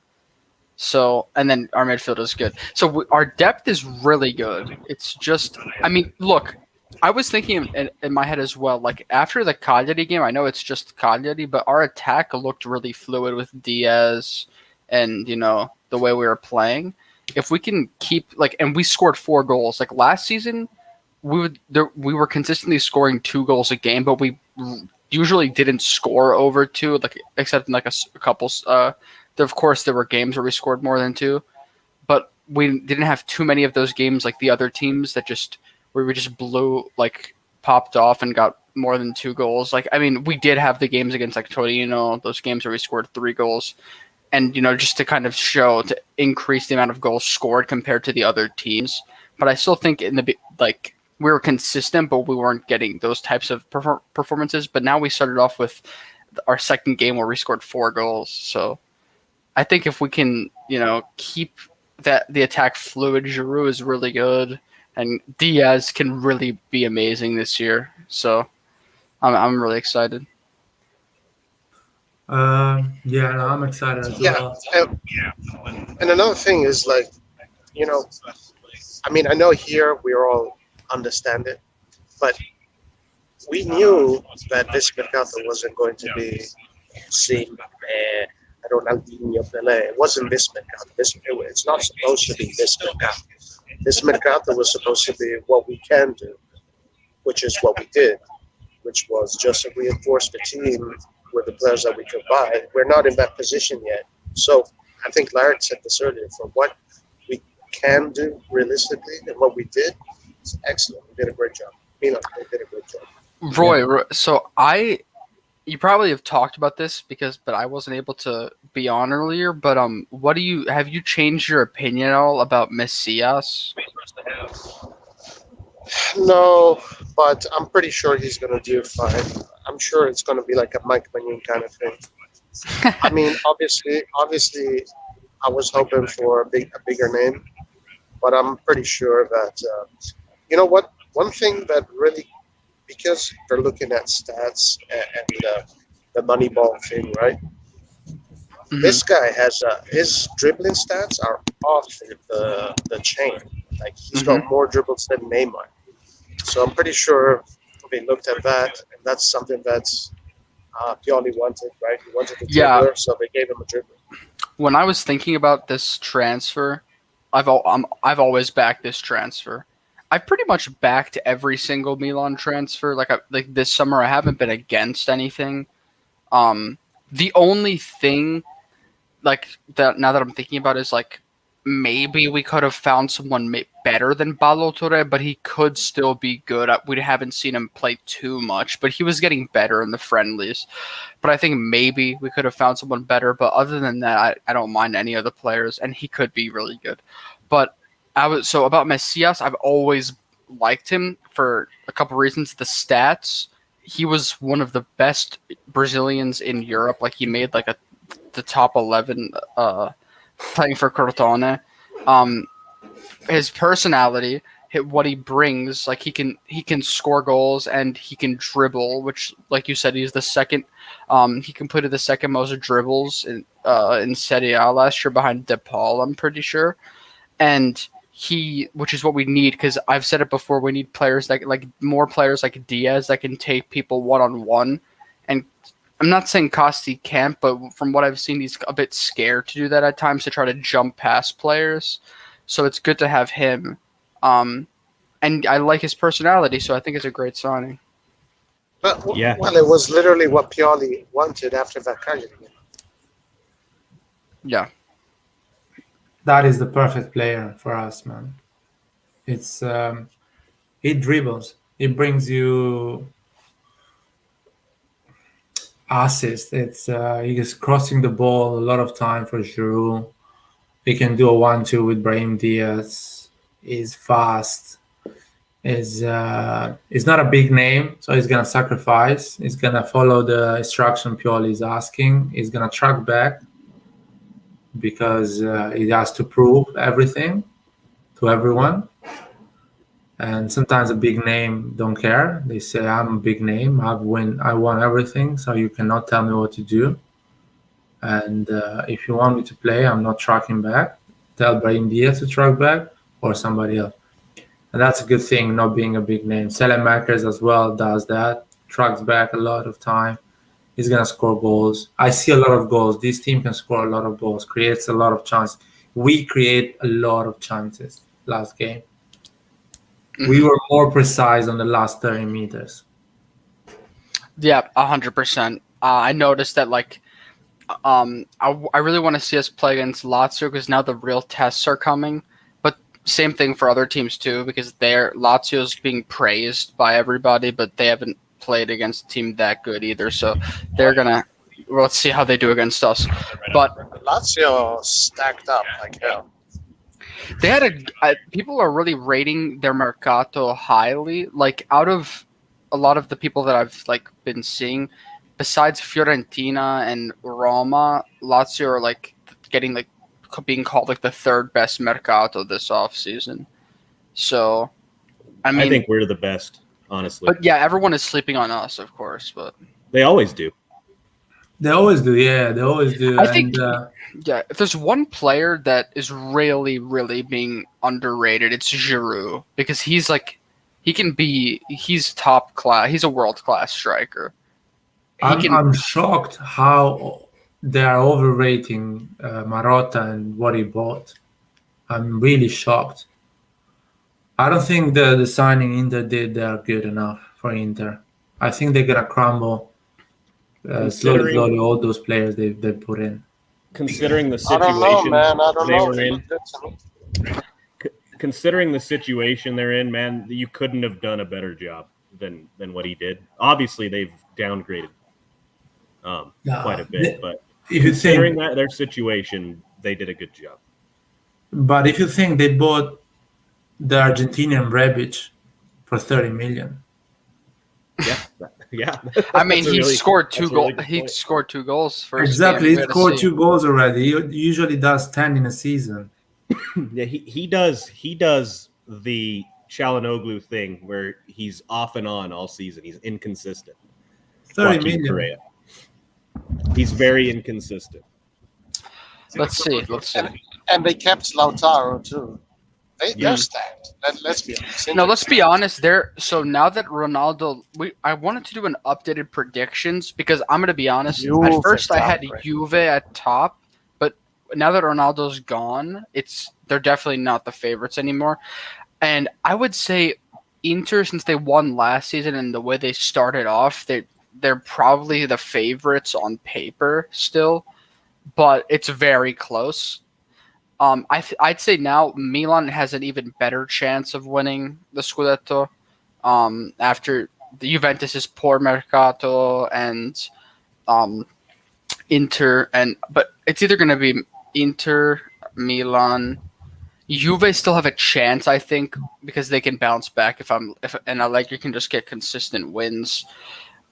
So, and then our midfield is good. So our depth is really good. It's just, I mean, look, I was thinking in my head as well, like after the Cagliari game, I know it's just Cagliari, but our attack looked really fluid with Diaz and, the way we were playing. If we can keep, and we scored 4 goals. Like last season, we were consistently scoring 2 goals a game, but we usually didn't score over 2, except in a couple. Of course, there were games where we scored more than 2, but we didn't have too many of those games like the other teams where we just popped off and got more than 2 goals. Like, I mean, we did have the games against Torino, those games where we scored 3 goals, and just to kind of show to increase the amount of goals scored compared to the other teams. But I still think we were consistent, but we weren't getting those types of performances. But now we started off with our second game where we scored 4 goals. So I think if we can, keep the attack fluid, Giroud is really good, and Diaz can really be amazing this year. So I'm really excited. I'm excited as well. And another thing is I mean, I know here we are all understand it, but we knew that this mercato wasn't going to be Ronaldinho, Pelé. It wasn't this mercato. It's not supposed to be this mercato. This mercato was supposed to be what we can do, which is what we did, which was just reinforce the team with the players that we could buy. We're not in that position yet. So I think Larry said this earlier, for what we can do realistically and what we did, it's excellent. We did a great job. Milan, they did a great job. Roy, so you probably have talked about this but I wasn't able to be on earlier, but have you changed your opinion at all about Messias? No, but I'm pretty sure he's going to do fine. I'm sure it's going to be like a Maignan kind of thing. I mean, obviously, I was hoping for a bigger name, but I'm pretty sure that, you know what? One thing that really, because they're looking at stats and the Moneyball thing, right? This guy has his dribbling stats are off the chain. Like he's got more dribbles than Neymar. So I'm pretty sure they looked at that, and that's something that's Pioli wanted, right? He wanted a dribbler, so they gave him a dribbler. When I was thinking about this transfer, I've always backed this transfer. I've pretty much backed every single Milan transfer. Like this summer, I haven't been against anything. The only thing, like that now that I'm thinking about, is like maybe we could have found someone better than Ballo-Touré, but he could still be good. We haven't seen him play too much, but he was getting better in the friendlies. But I think maybe we could have found someone better. But other than that, I don't mind any of the players, and he could be really good. But about Messias, I've always liked him for a couple reasons. The stats, he was one of the best Brazilians in Europe. Like he made like the top 11 playing for Crotone. His personality, what he brings, like he can score goals and he can dribble, which, like you said, he's the second. He completed the second most dribbles in Serie A last year behind De Paul, I'm pretty sure, and which is what we need, because I've said it before, we need players more players like Diaz that can take people one-on-one, and I'm not saying Costi can't, but from what I've seen, he's a bit scared to do that at times, to try to jump past players. So it's good to have him. And I like his personality, so I think it's a great signing. But, well, it was literally what Pioli wanted after that Cagliari game. Yeah. That is the perfect player for us, man. It's he dribbles. He brings you assist. It's he is crossing the ball a lot of time for Giroud. He can do a 1-2 with Brahim Diaz. He's fast. He's not a big name, so he's gonna sacrifice. He's gonna follow the instruction Pioli is asking. He's gonna track back because he has to prove everything to everyone. And sometimes a big name don't care. They say, I'm a big name. I won everything, so you cannot tell me what to do. And if you want me to play, I'm not tracking back. Tell Brahim Diaz to track back or somebody else. And that's a good thing, not being a big name. Selemakers as well does that. Tracks back a lot of time. He's going to score goals. I see a lot of goals. This team can score a lot of goals, creates a lot of chances. We create a lot of chances last game. Mm-hmm. We were more precise on the last 30 meters. Yeah, 100%. I noticed that, like, I really want to see us play against Lazio because now the real tests are coming. But same thing for other teams too, because Lazio's being praised by everybody, but they haven't played against a team that good either. So let's see how they do against us. But Lazio stacked up like hell. They had people are really rating their Mercato highly. Like, out of a lot of the people that I've been seeing, besides Fiorentina and Roma, Lazio are getting being called the third best Mercato this offseason. So, I think we're the best, honestly. But yeah, everyone is sleeping on us, of course. But they always do. They always do, yeah. They always do. I think, if there's one player that is really, really being underrated, it's Giroud, because he's top class. He's a world-class striker. I'm shocked how they are overrating Marotta and what he bought. I'm really shocked. I don't think the signing Inter did good enough for Inter. I think they're going to crumble slowly all those players they put in. Considering the situation they were in. Considering the situation they're in, man, you couldn't have done a better job than what he did. Obviously, they've downgraded quite a bit, but considering their situation, they did a good job. But if you think they bought the Argentinian Rebic for 30 million. Yeah. I mean, he scored 2 goals. He scored 2 goals first. Exactly, he scored 2 goals already. He usually does 10 in a season. Yeah, he does the Çalhanoğlu thing where he's off and on all season. He's inconsistent. 30 million. He's very inconsistent. Let's see. And they kept Lautaro too. They're stacked. Let's be honest. No, let's be honest. So now that Ronaldo, I wanted to do an updated predictions because I'm gonna be honest. At first, I had Juve at top, but now that Ronaldo's gone, they're definitely not the favorites anymore. And I would say Inter, since they won last season and the way they started off, they're probably the favorites on paper still, but it's very close. I'd say now Milan has an even better chance of winning the Scudetto after the Juventus's poor mercato and Inter, but it's either going to be Inter, Milan. Juve still have a chance, I think, because they can bounce back you can just get consistent wins.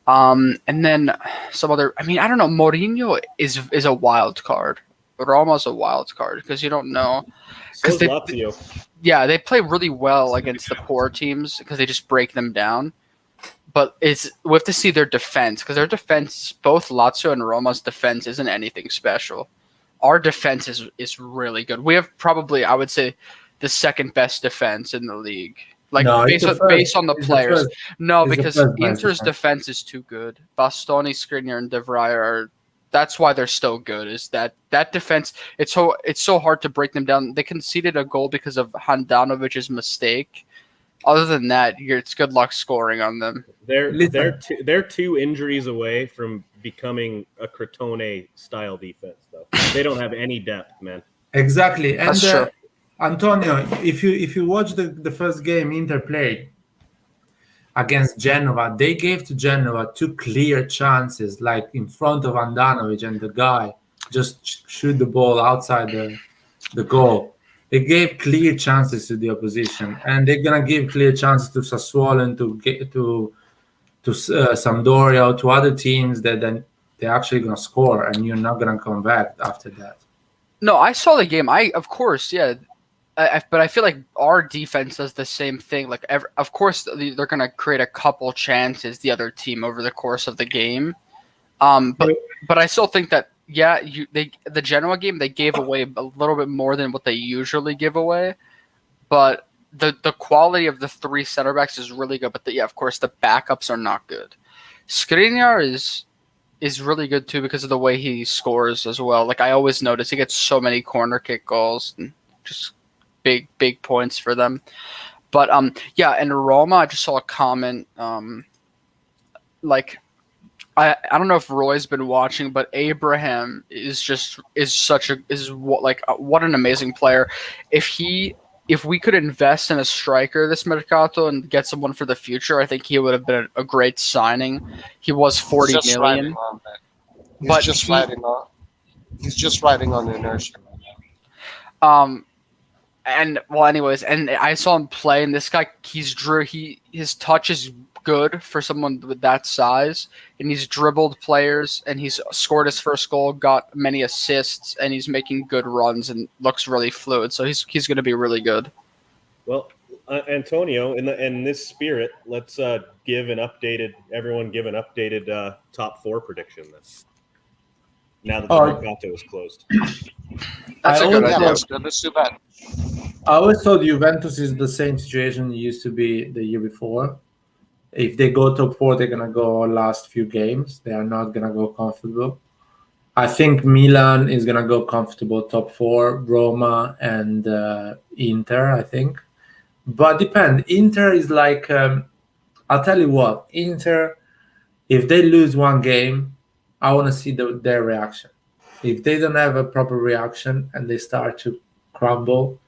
And then some other. I mean, I don't know. Mourinho is a wild card. Roma's a wild card because you don't know. So Lazio. Yeah, they play really well against the poor teams because they just break them down. But we have to see their defense because their defense, both Lazio and Roma's defense, isn't anything special. Our defense is really good. We have probably, I would say, the second best defense in the league. Based on the players. Because Inter's defense is too good. Bastoni, Skriniar, and De Vrij that's why they're still good. Is that defense? It's so hard to break them down. They conceded a goal because of Handanovic's mistake. Other than that, it's good luck scoring on them. They're two injuries away from becoming a Crotone style defense, though. They don't have any depth, man. Exactly, and that's true. Antonio, if you watch the first game Inter played against Genoa, they gave to Genoa two clear chances, like in front of Handanovic, and the guy just shoot the ball outside the goal. They gave clear chances to the opposition, and they're gonna give clear chances to Sassuolo and to Sampdoria or to other teams that then they're actually gonna score, and you're not gonna come back after that. No, I saw the game. Of course, yeah. But I feel like our defense does the same thing. Like, of course, they're going to create a couple chances, the other team, over the course of the game. But I still think that, the Genoa game, they gave away a little bit more than what they usually give away. But the quality of the three center backs is really good. But of course, the backups are not good. Skriniar is really good too because of the way he scores as well. Like, I always notice he gets so many corner kick goals and just big points for them. But and Roma, I just saw a comment I don't know if Roy's been watching, but Abraham what an amazing player. If we could invest in a striker this mercato and get someone for the future, I think he would have been a great signing. He was 40 million. He's just riding on the inertia right now. And I saw him play, and this guy, his touch is good for someone with that size, and he's dribbled players, and he's scored his first goal, got many assists, and he's making good runs and looks really fluid. So he's going to be really good. Well, Antonio, in this spirit, let's give an updated top four prediction then. Now that the mercato is closed. That's a good idea. Let's do that. I always thought Juventus is the same situation it used to be the year before. If they go top four, they're going to go last few games. They are not going to go comfortable. I think Milan is going to go comfortable top four, Roma and Inter, I think. But depend. Inter is like, I'll tell you what, Inter, if they lose one game, I want to see their reaction. If they don't have a proper reaction and they start to crumble,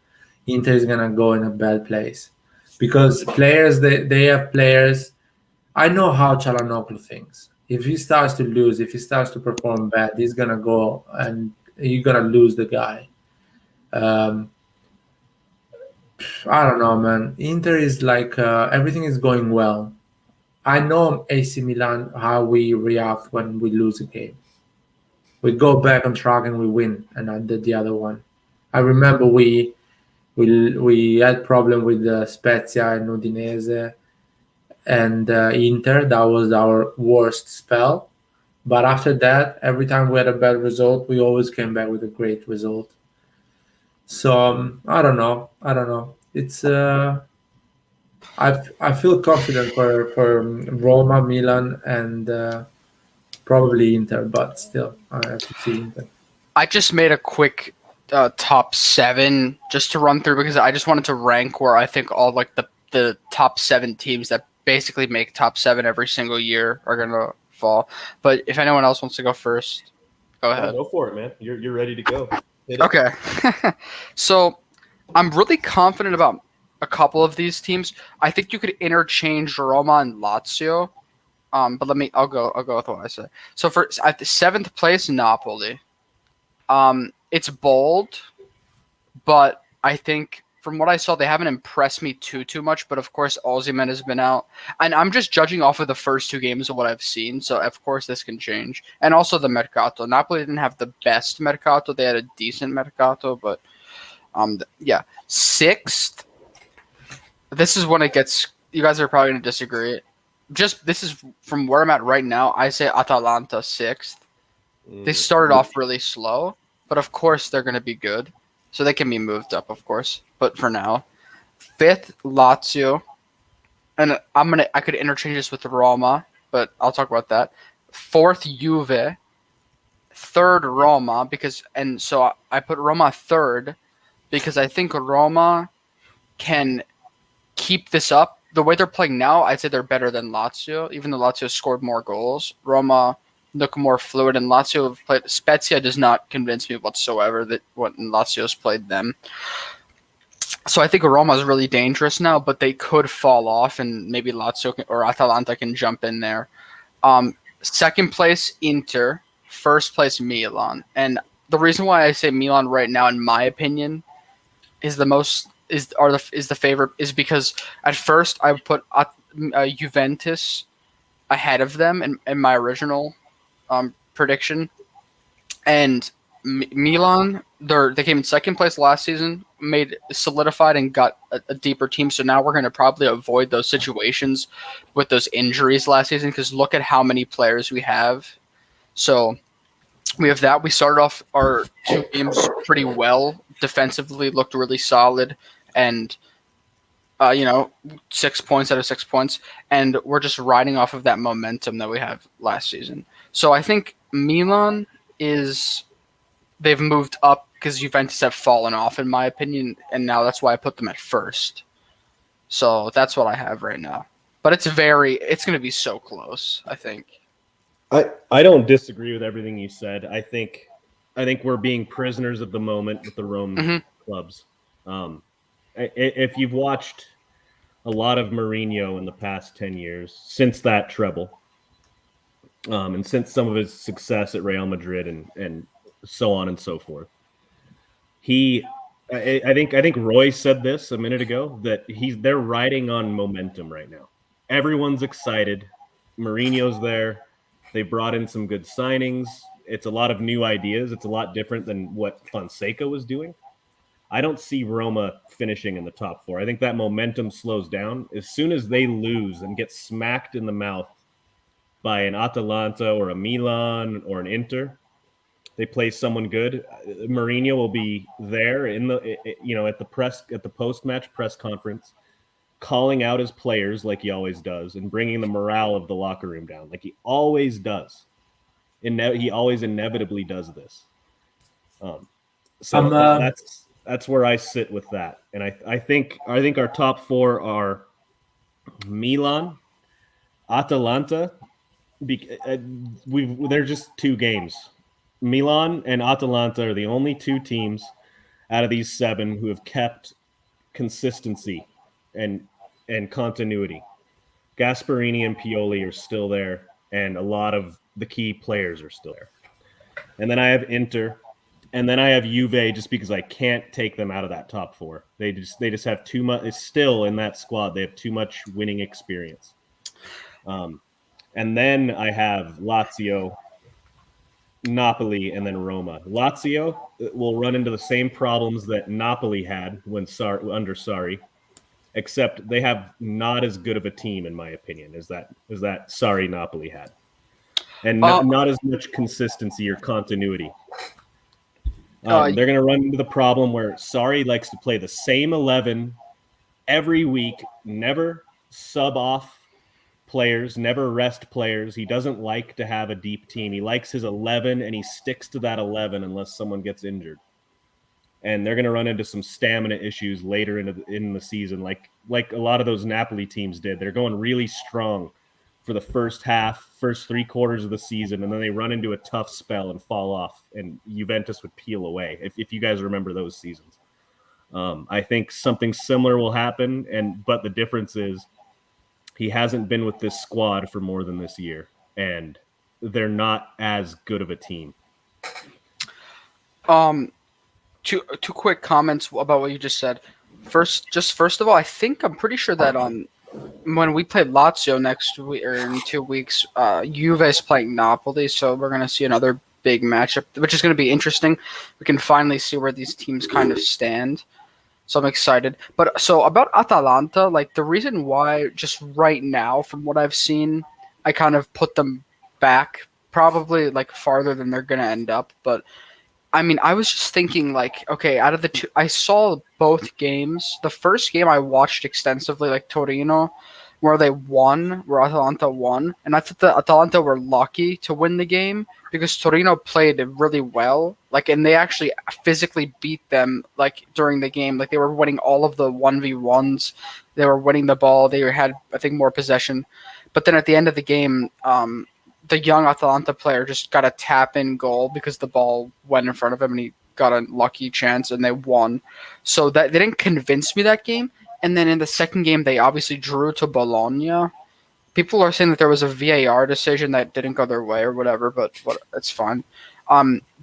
Inter is going to go in a bad place. Because players, they have players. I know how Çalhanoğlu thinks. If he starts to lose, if he starts to perform bad, he's going to go and you're going to lose the guy. I don't know, man. Inter is like everything is going well. I know AC Milan, how we react when we lose a game. We go back on track and we win, and I did the other one. I remember we had problem with Spezia and Udinese and Inter. That was our worst spell. But after that, every time we had a bad result, we always came back with a great result. So I don't know. It's I feel confident for Roma, Milan, and probably Inter, but still I have to see Inter. I just made a quick top 7 just to run through because I just wanted to rank where I think all like the top 7 teams that basically make top 7 every single year are gonna fall. But if anyone else wants to go first, go ahead. Go for it, man. You're ready to go. Okay. So I'm really confident about a couple of these teams. I think you could interchange Roma and Lazio. But I'll go with what I say. So at the 7th place, Napoli. It's bold, but I think from what I saw, they haven't impressed me too much. But of course, Osimhen has been out, and I'm just judging off of the first 2 games of what I've seen. So of course, this can change. And also the Mercato. Napoli didn't have the best Mercato; they had a decent Mercato, but yeah. 6th. This is when it gets. You guys are probably going to disagree. This is from where I'm at right now. I say Atalanta 6th. They started off really slow, but of course they're going to be good. So they can be moved up, of course. But for now, 5th, Lazio. And I could interchange this with Roma, but I'll talk about that. 4th, Juve. 3rd, Roma, so I put Roma 3rd because I think Roma can keep this up. The way they're playing now, I'd say they're better than Lazio, even though Lazio scored more goals. Roma look more fluid, and Lazio have played. Spezia does not convince me whatsoever that when Lazio's played them. So I think Roma is really dangerous now, but they could fall off, and maybe Lazio or Atalanta can jump in there. 2nd place, Inter. 1st place, Milan. And the reason why I say Milan right now, in my opinion, is the favorite is because at first I put Juventus ahead of them in my original prediction, and Milan they came in 2nd place last season, solidified and got a deeper team. So now we're going to probably avoid those situations with those injuries last season because look at how many players we have. So we have that. We started off our 2 games pretty well. Defensively looked really solid. And, 6 points out of 6 points. And we're just riding off of that momentum that we have last season. So I think Milan they've moved up because Juventus have fallen off, in my opinion. And now that's why I put them at 1st. So that's what I have right now. But it's going to be so close, I think. I don't disagree with everything you said. I think we're being prisoners of the moment with the Rome clubs. If you've watched a lot of Mourinho in the past 10 years, since that treble, and since some of his success at Real Madrid and so on and so forth, I think Roy said this a minute ago that they're riding on momentum right now. Everyone's excited. Mourinho's there. They brought in some good signings. It's a lot of new ideas. It's a lot different than what Fonseca was doing. I don't see Roma finishing in the top 4. I think that momentum slows down. As soon as they lose and get smacked in the mouth by an Atalanta or a Milan or an Inter, they play someone good. Mourinho will be there at the post-match press conference, calling out his players like he always does and bringing the morale of the locker room down like he always does. He always inevitably does this. That's where I sit with that. And I think our top 4 are Milan, Atalanta. They're just 2 games. Milan and Atalanta are the only 2 teams out of these 7 who have kept consistency and continuity. Gasperini and Pioli are still there, and a lot of the key players are still there. And then I have Inter, and then I have Juve just because I can't take them out of that top 4. They just have too much. It's still in that squad. They have too much winning experience. And then I have Lazio, Napoli, and then Roma. Lazio will run into the same problems that Napoli had under Sarri, except they have not as good of a team, in my opinion, as that Sarri Napoli had. and not as much consistency or continuity. They're going to run into the problem where Sarri likes to play the same 11 every week, never sub off players, never rest players. He doesn't like to have a deep team. He likes his 11, and he sticks to that 11 unless someone gets injured. And they're going to run into some stamina issues later in the season, like a lot of those Napoli teams did. They're going really strong for the first 3 quarters of the season, and then they run into a tough spell and fall off, and Juventus would peel away, if you guys remember those seasons. I think something similar will happen, but the difference is he hasn't been with this squad for more than this year, and they're not as good of a team. Two quick comments about what you just said. First of all, I'm pretty sure that when we play Lazio next week or in 2 weeks, Juve is playing Napoli, so we're going to see another big matchup, which is going to be interesting. We can finally see where these teams kind of stand. So I'm excited. But so about Atalanta, like the reason why just right now, from what I've seen, I kind of put them back probably like farther than they're going to end up. But I mean, I was just thinking like, okay, out of the two, I saw both games. The first game I watched extensively, like Torino, where Atalanta won. And I thought that Atalanta were lucky to win the game because Torino played really well. Like, and they actually physically beat them like during the game. Like they were winning all of the 1v1s. They were winning the ball. They had, I think, more possession. But then at the end of the game, the young Atalanta player just got a tap-in goal because the ball went in front of him and he got a lucky chance and they won. So that they didn't convince me that game. And then in the second game, they obviously drew to Bologna. People are saying that there was a VAR decision that didn't go their way or whatever, but it's fine.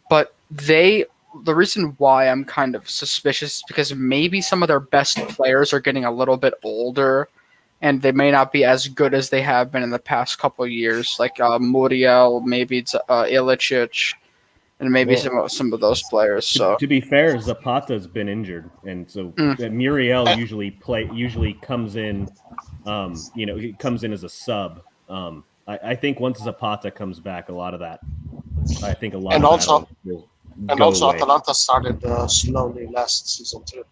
But the reason why I'm kind of suspicious is because maybe some of their best players are getting a little bit older, and they may not be as good as they have been in the past couple of years, like Muriel, maybe it's Ilicic, and maybe some of those players. So to be fair, Zapata's been injured, and so Muriel usually comes in. He comes in as a sub. I think once Zapata comes back, a lot of that. I think a lot. And also, away. Atalanta started slowly last season too.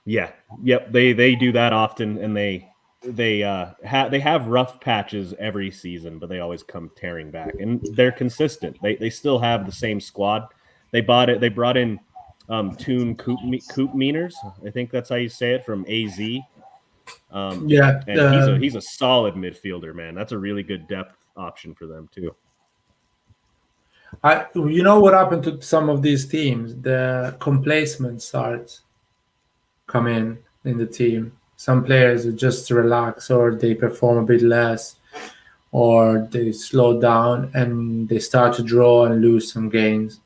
Yeah. Yep. They do that often, and they have rough patches every season, but they always come tearing back, and they're consistent. They still have the same squad. They brought in Toon Koopmeiners. I think that's how you say it, from AZ. And he's a solid midfielder, man. That's a really good depth option for them too. You know what happened to some of these teams? The complacement starts come in the team. Some players just relax, or they perform a bit less, or they slow down and they start to draw and lose some games.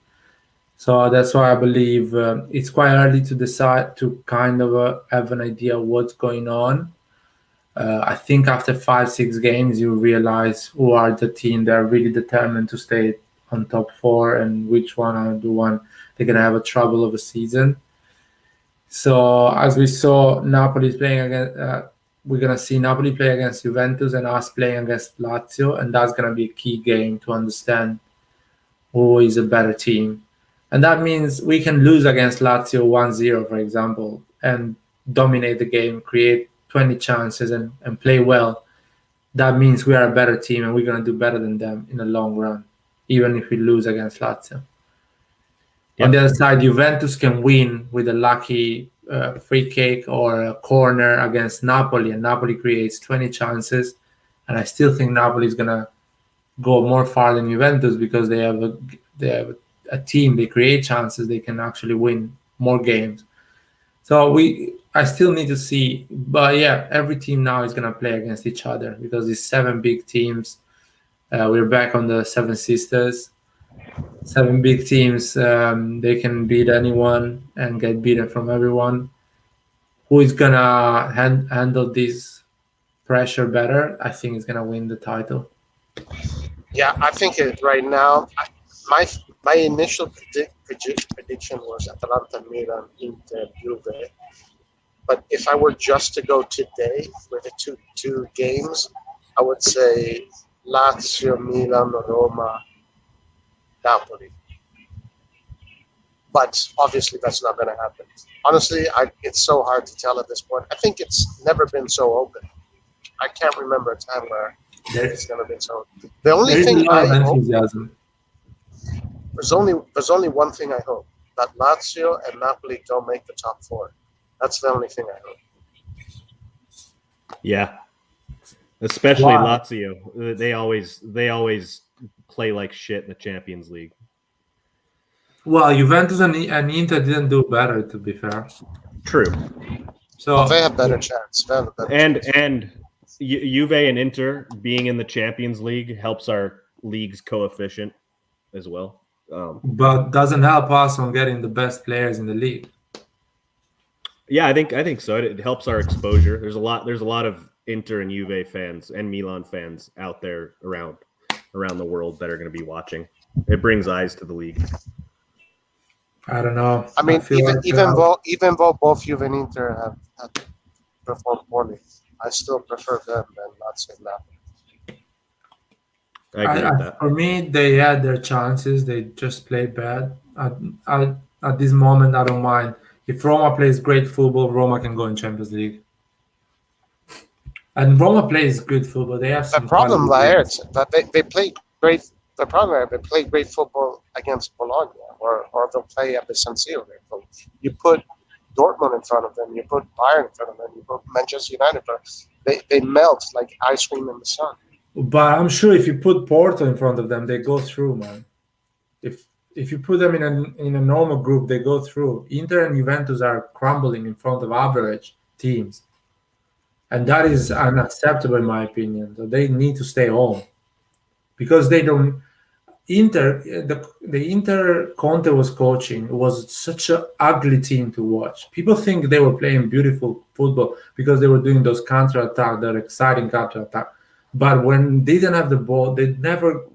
So that's why I believe it's quite early to decide to kind of have an idea of what's going on. I think after 5-6 games, you realize who are the team that are really determined to stay on top 4 and which one are the one they're going to have a trouble of a season. So as we saw, Napoli playing against, we're going to see Napoli play against Juventus and us playing against Lazio, and that's going to be a key game to understand who is a better team. And that means we can lose against Lazio 1-0, for example, and dominate the game, create 20 chances and play well. That means we are a better team and we're going to do better than them in the long run, even if we lose against Lazio. Yep. On the other side, Juventus can win with a lucky free kick or a corner against Napoli, and Napoli creates 20 chances. And I still think Napoli is going to go more far than Juventus because they have a team. They create chances. They can actually win more games. So I still need to see. But yeah, every team now is going to play against each other because these 7 big teams. We're back on the 7 sisters. 7 big teams, they can beat anyone and get beaten from everyone. Who is going to handle this pressure better, I think is going to win the title. Yeah, I think right now, my initial prediction was Atalanta, Milan, Inter, Juve. But if I were just to go today with the two games, I would say Lazio, Milan, Roma, Napoli. But obviously, that's not going to happen. Honestly, it's so hard to tell at this point. I think it's never been so open. I can't remember a time where it's going to be so. The only thing I hope, there's only one thing I hope, that Lazio and Napoli don't make the top 4. That's the only thing I hope. Yeah, especially Lazio. They always play like shit in the Champions League. Well, Juventus and Inter didn't do better, to be fair. True. So they have better chance. And Juve and Inter being in the Champions League helps our league's coefficient as well. But doesn't help us on getting the best players in the league. Yeah, I think so. It helps our exposure. There's a lot of Inter and Juve fans and Milan fans out there around the world that are going to be watching. It brings eyes to the league. I don't know. I mean, even though both Juve and Inter have performed poorly, I still prefer them than Lazio and Napoli. I agree with that. For me, they had their chances. They just played bad. At this moment, I don't mind. If Roma plays great football, Roma can go in Champions League. And Roma plays good football. They have some. The problem there is that they play great. The problem is they play great football against Bologna, or they'll play at the San Siro. You put Dortmund in front of them, you put Bayern in front of them, you put Manchester United in front of them. They melt like ice cream in the sun. But I'm sure if you put Porto in front of them, they go through, man. If you put them in a normal group, they go through. Inter and Juventus are crumbling in front of average teams. And that is unacceptable in my opinion. So they need to stay home. Because they don't the Inter Conte was coaching was such an ugly team to watch. People think they were playing beautiful football because they were doing those counter-attack, that exciting counter-attack. But when they didn't have the ball, they never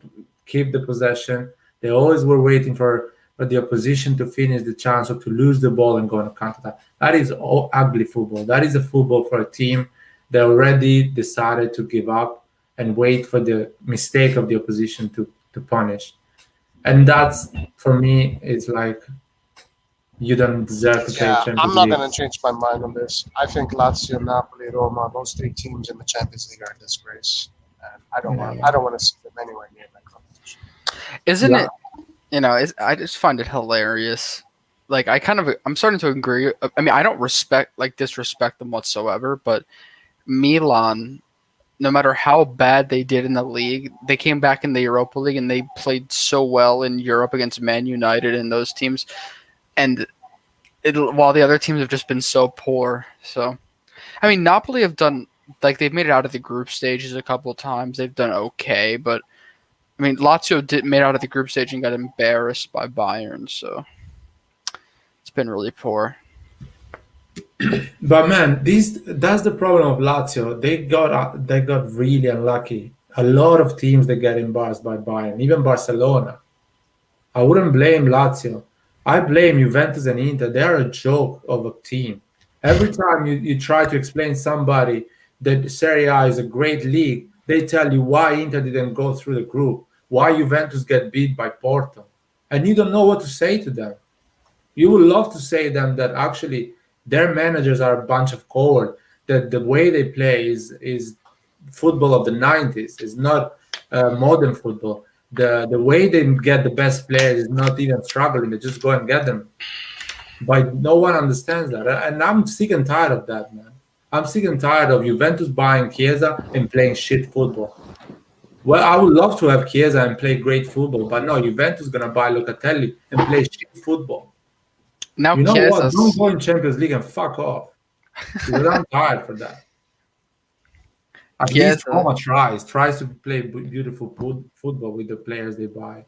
keep the possession. They always were waiting for the opposition to finish the chance or to lose the ball and go on a counter-attack. That is all ugly football. That is a football for a team that already decided to give up and wait for the mistake of the opposition to punish. And that's, for me, it's like you don't deserve to play Champions League. I'm not going to change my mind on this. I think Lazio, Napoli, Roma, those 3 teams in the Champions League are a disgrace. And I don't want to see them anywhere near that competition. Isn't it? I just find it hilarious. Like I'm starting to agree. I mean, I don't disrespect them whatsoever, but Milan, no matter how bad they did in the league, they came back in the Europa League and they played so well in Europe against Man United and those teams. And while the other teams have just been so poor. So, I mean, Napoli have done, they've made it out of the group stages a couple of times. They've done okay, but I mean, Lazio made out of the group stage and got embarrassed by Bayern. So, it's been really poor. But man, that's the problem of Lazio. They got really unlucky. A lot of teams that get embarrassed by Bayern, even Barcelona. I wouldn't blame Lazio. I blame Juventus and Inter. They are a joke of a team. Every time you try to explain somebody that Serie A is a great league, they tell you why Inter didn't go through the group, why Juventus get beat by Porto, and you don't know what to say to them. You would love to say to them that actually their managers are a bunch of cowards, that the way they play is football of the 90s, is not modern football. The way they get the best players is not even struggling. They just go and get them. But no one understands that. And I'm sick and tired of that, man. I'm sick and tired of Juventus buying Chiesa and playing shit football. Well, I would love to have Chiesa and play great football, but no, Juventus is going to buy Locatelli and play shit football. Now, you know what? Don't go in Champions League and fuck off. Because I'm tired for that. At least Roma tries to play beautiful football with the players they buy.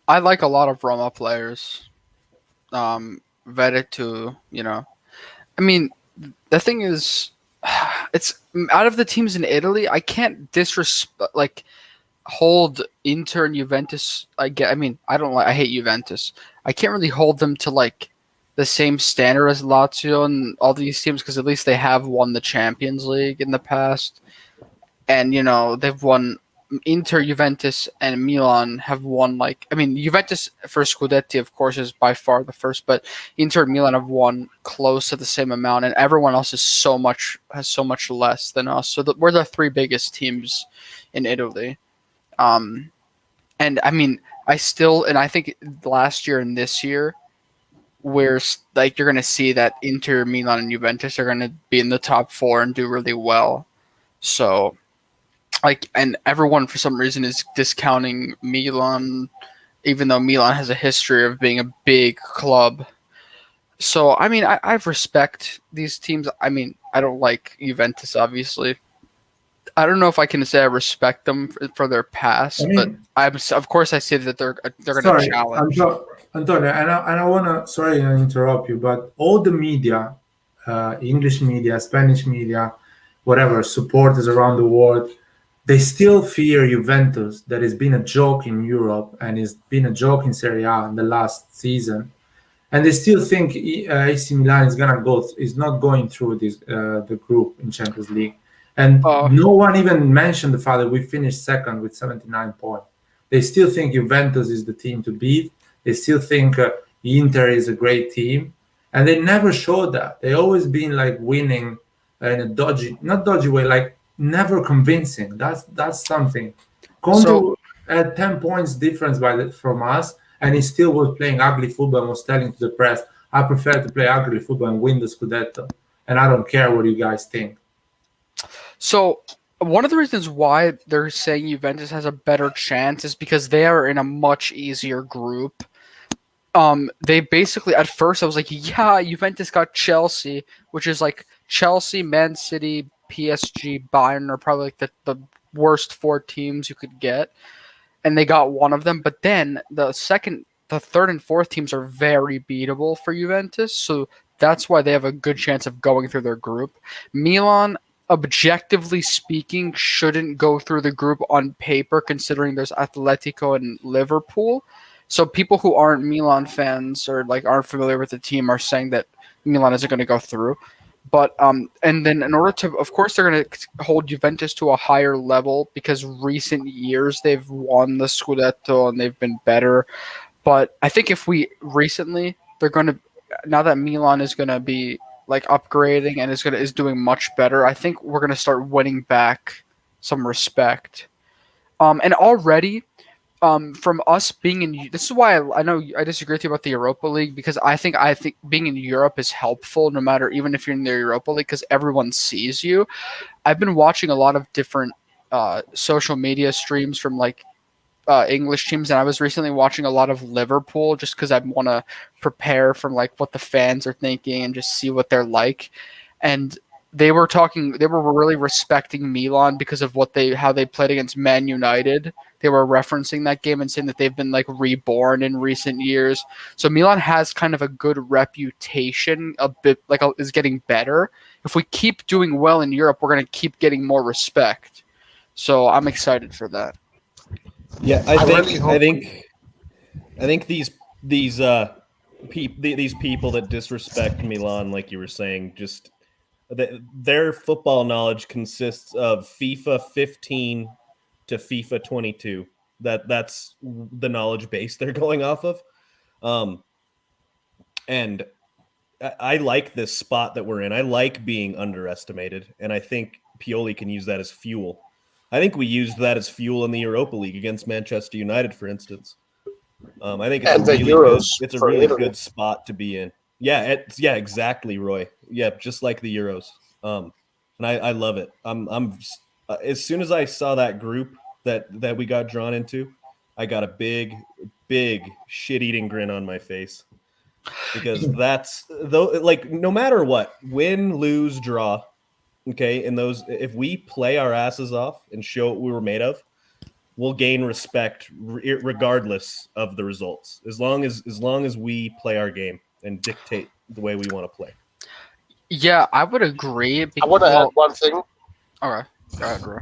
I like a lot of Roma players. Veretout, I mean, the thing is, it's out of the teams in Italy, I can't hold Inter and Juventus. I hate Juventus. I can't really hold them to the same standard as Lazio and all these teams because at least they have won the Champions League in the past. and they've won. Inter, Juventus, and Milan have won Juventus for Scudetti, of course, is by far the first, but Inter and Milan have won close to the same amount, and everyone else has so much less than us. So we're the three biggest teams in Italy. And I think last year and this year, where you're going to see that Inter, Milan, and Juventus are going to be in the top four and do really well. So. And everyone for some reason is discounting Milan, even though Milan has a history of being a big club. So, I respect these teams. I don't like Juventus, obviously. I don't know if I can say I respect them for their past, but of course I say that they're going to challenge. Antonio, and I want to, sorry to interrupt you, but all the media, English media, Spanish media, whatever, supporters around the world, they still fear Juventus. That has been a joke in Europe and it's been a joke in Serie A in the last season, and they still think AC Milan is not going through the group in Champions League, and no one even mentioned the fact that we finished second with 79 points. They still think Juventus is the team to beat. They still think Inter is a great team, and they never showed that. They always been winning in a not dodgy way, never convincing. That's something. Conte had 10 points difference from us, and he still was playing ugly football and was telling to the press, I prefer to play ugly football and win the Scudetto, and I don't care what you guys think. So one of the reasons why they're saying Juventus has a better chance is because they are in a much easier group. They basically, at first I was like, yeah, Juventus got Chelsea, which is Chelsea, Man City, PSG, Bayern are probably the worst four teams you could get, and they got one of them. But then the third and fourth teams are very beatable for Juventus, so that's why they have a good chance of going through their group. Milan, objectively speaking, shouldn't go through the group on paper, considering there's Atletico and Liverpool. So people who aren't Milan fans or aren't familiar with the team are saying that Milan isn't going to go through. But and then in order to, of course, they're going to hold Juventus to a higher level because recent years they've won the Scudetto and they've been better. But I think they're going to, now that Milan is going to be upgrading and is doing much better, I think we're going to start winning back some respect. And already, from us being in, this is why I know I disagree with you about the Europa League, because I think being in Europe is helpful, no matter, even if you're in the Europa League, because everyone sees you. I've been watching a lot of different social media streams from English teams, and I was recently watching a lot of Liverpool just because I want to prepare from what the fans are thinking and just see what they're like. And they were really respecting Milan because of how they played against Man United. They were referencing that game and saying that they've been reborn in recent years. So Milan has kind of a good reputation, a bit is getting better. If we keep doing well in Europe, we're going to keep getting more respect. So I'm excited for that. Yeah, I think these people that disrespect Milan, like you were saying, just their football knowledge consists of FIFA 15 to FIFA 22. That's the knowledge base they're going off of. And I like this spot that we're in. I like being underestimated, and I think Pioli can use that as fuel. I think we used that as fuel in the Europa League against Manchester United, for instance. I think it's a really good spot to be in. Yeah, exactly, Roy. Yeah, just like the Euros. And I love it. I'm as soon as I saw that group that we got drawn into, I got a big shit-eating grin on my face, because that's no matter what, win, lose, draw. Okay, and if we play our asses off and show what we were made of, we'll gain respect regardless of the results. As long as we play our game and dictate the way we want to play. Yeah, I would agree. I want to add one thing. All right, go ahead, bro.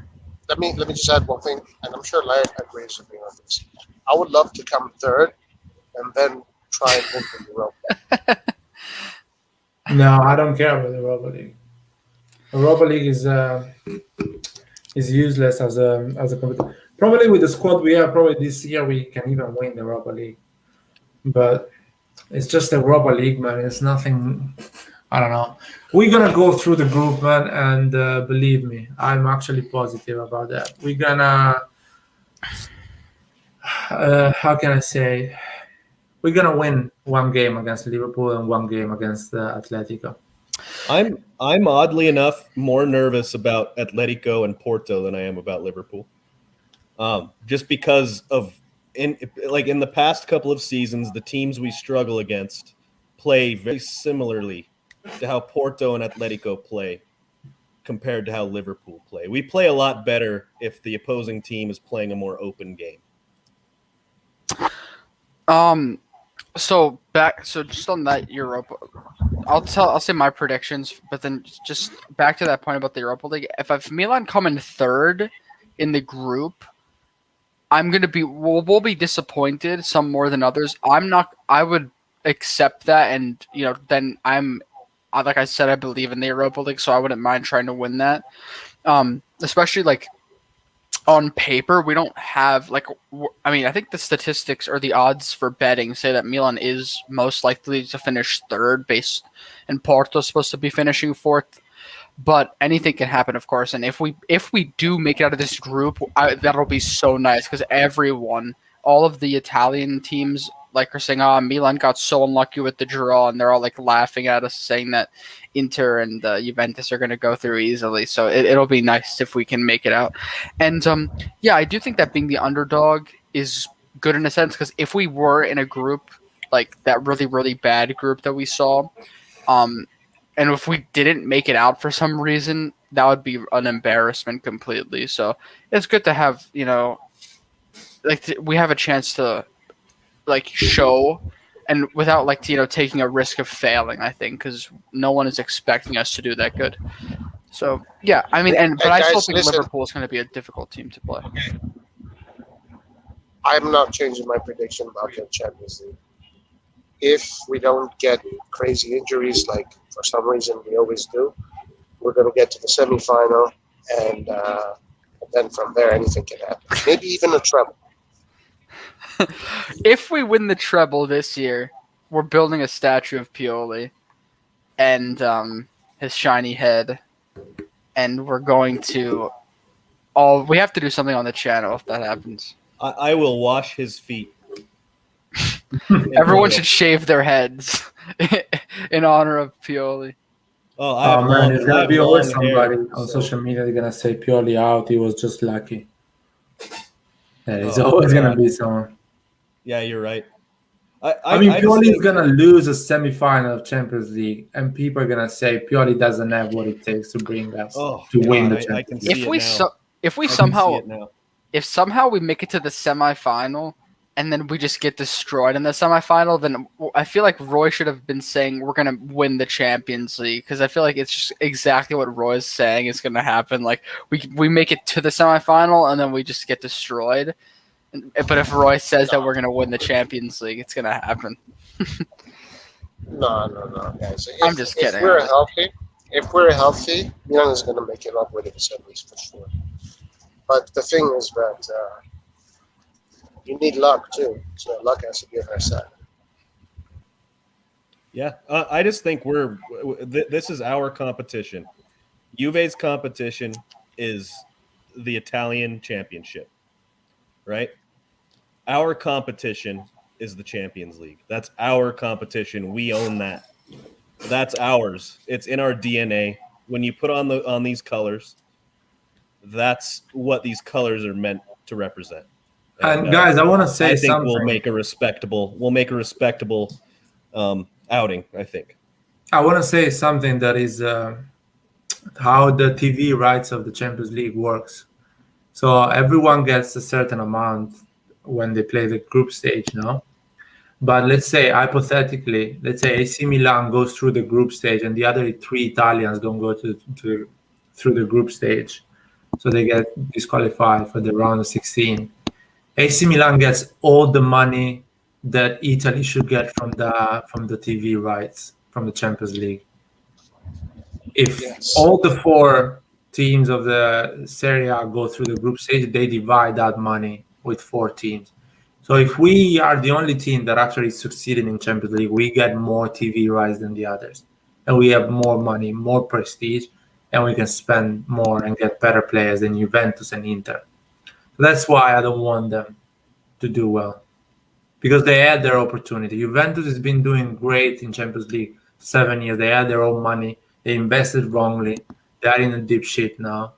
Let me just add one thing, and I'm sure Larry agrees with me on this. I would love to come third and then try and win the Europa. No, I don't care about the Europa League. Europa League is is useless as a competitor. Probably with the squad we have, probably this year we can even win the Europa League. But it's just the Europa League, man. It's nothing. I don't know. We're gonna go through the group, man, and believe me, I'm actually positive about that. We're gonna. How can I say? We're gonna win one game against Liverpool and one game against Atletico. I'm oddly enough more nervous about Atletico and Porto than I am about Liverpool. Just because of in the past couple of seasons, the teams we struggle against play very similarly to how Porto and Atletico play compared to how Liverpool play. We play a lot better if the opposing team is playing a more open game. So just on that Europa, I'll say my predictions, but then just back to that point about the Europa League. If Milan come in third in the group, we'll be disappointed, some more than others. I would accept that, and then like I said, I believe in the Europa League, so I wouldn't mind trying to win that. Especially like on paper, we don't have I think the statistics or the odds for betting say that Milan is most likely to finish third, and Porto is supposed to be finishing fourth. But anything can happen, of course. And if we do make it out of this group, that'll be so nice because all of the Italian teams, are saying, Milan got so unlucky with the draw, and they're all laughing at us, saying that Inter and Juventus are going to go through easily. So it'll be nice if we can make it out. And I do think that being the underdog is good in a sense because if we were in a group like that really, really bad group that we saw, and if we didn't make it out for some reason, that would be an embarrassment completely. So it's good to have, we have a chance to, show, and without, taking a risk of failing, I think, because no one is expecting us to do that good. So, yeah, I mean, but I still think Liverpool is going to be a difficult team to play. Okay. I'm not changing my prediction about the Champions League. If we don't get crazy injuries, like for some reason we always do, we're going to get to the semifinal, and then from there anything can happen. Maybe even a treble. If we win the treble this year, we're building a statue of Pioli and his shiny head, and we're going to. We have to do something on the channel if that happens. I will wash his feet. Everyone should shave their heads in honor of Pioli. Oh man, it's gonna be always somebody on social media. They're gonna say Pioli out. He was just lucky. Yeah, it's always gonna be someone. Yeah, you're right. I mean, Pioli is gonna lose a semi-final of Champions League, and people are gonna say Pioli doesn't have what it takes to bring us to win the Champions League. If somehow we make it to the semi-final, and then we just get destroyed in the semifinal, then I feel like Roy should have been saying we're going to win the Champions League, because I feel like it's just exactly what Roy's saying is going to happen. We make it to the semifinal, and then we just get destroyed. But if Roy says that we're going to win the Champions League, it's going to happen. No, guys. I'm just kidding. If we're healthy, Milan is going to make it up with the semis for sure. But the thing is that you need luck too, so luck has to be on our side. Yeah, I just think this is our competition. Juve's competition is the Italian championship, right? Our competition is the Champions League. That's our competition. We own that. That's ours. It's in our DNA. When you put on these colors, that's what these colors are meant to represent. And guys, I want to say something. I think we'll make a respectable outing, I think. I want to say something that is how the TV rights of the Champions League works. So everyone gets a certain amount when they play the group stage, no? But let's say, hypothetically, AC Milan goes through the group stage and the other 3 Italians don't go through the group stage. So they get disqualified for the round of 16. AC Milan gets all the money that Italy should get from the TV rights from the Champions League. If all the 4 teams of the Serie A go through the group stage, they divide that money with 4 teams. So if we are the only team that actually succeeded in Champions League, we get more TV rights than the others. And we have more money, more prestige, and we can spend more and get better players than Juventus and Inter. So that's why I don't want them to do well. Because they had their opportunity. Juventus has been doing great in Champions League 7 years. They had their own money. They invested wrongly. They are in a deep shit now.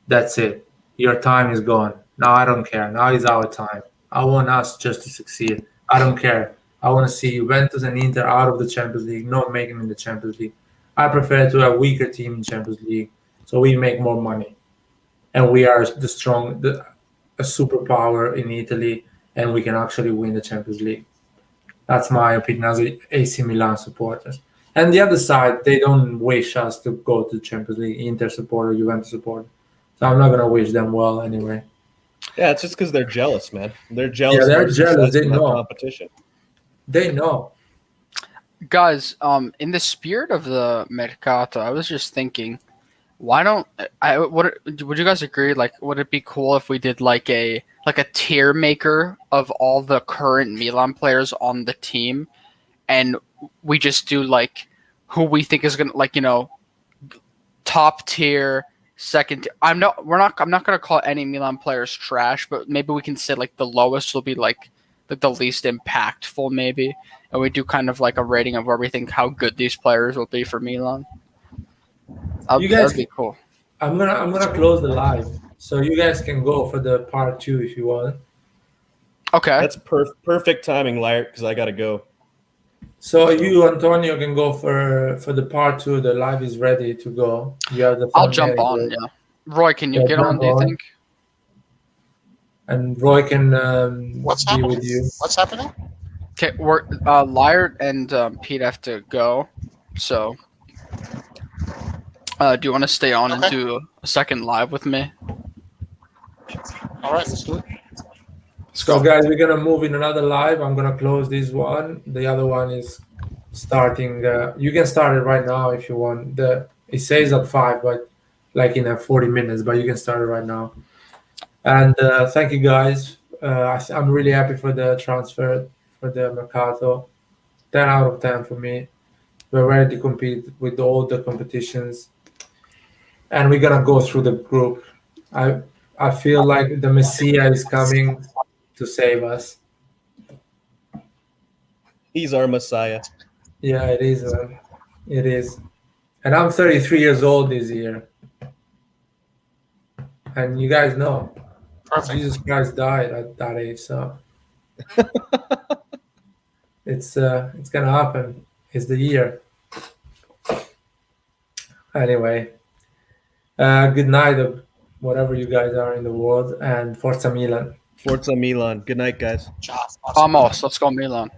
That's it. Your time is gone. Now I don't care. Now is our time. I want us just to succeed. I don't care. I want to see Juventus and Inter out of the Champions League, not making in the Champions League. I prefer to have a weaker team in Champions League so we make more money. And we are a superpower in Italy, and we can actually win the Champions League. That's my opinion as AC Milan supporters. And the other side, they don't wish us to go to the Champions League, Inter supporter, Juventus supporter. So I'm not going to wish them well anyway. Yeah, it's just because they're jealous, man. They're jealous. Yeah, they're jealous. They know. Competition. They know. Guys, in the spirit of the Mercato, I was just thinking, why don't would you guys agree? Like, would it be cool if we did like a tier maker of all the current Milan players on the team, and we just do like who we think is gonna top tier, second. I'm not gonna call any Milan players trash, but maybe we can say like the lowest will be like the least impactful maybe, and we do kind of like a rating of where we think how good these players will be for Milan. That'd be cool. I'm gonna close the live, so you guys can go for the part 2 if you want. Okay, that's perfect timing, Laird, because I gotta go. So you, Antonio, can go for the part 2. The live is ready to go. You have the. I'll jump on. Yeah, Roy, can you get on? Do you think? And Roy can What's be happening? with you. What's happening? Okay, we're Laird and Pete have to go, so. Do you want to stay on and do a second live with me? All right, let's do it. So, guys, we're going to move in another live. I'm going to close this one. The other one is starting. You can start it right now if you want. It says at 5, but like in 40 minutes, but you can start it right now. And thank you, guys. I'm really happy for the transfer, for the Mercato. 10 out of 10 for me. We're ready to compete with all the competitions. And we're going to go through the group. I feel like the Messias is coming to save us. He's our Messiah. Yeah, it is, man. It is. And I'm 33 years old this year. And you guys know, Perfect. Jesus Christ died at that age, so it's gonna happen. It's the year. Anyway, good night, whatever you guys are in the world, and Forza Milan. Forza Milan. Good night, guys. Ciao. Vamos, let's go Milan.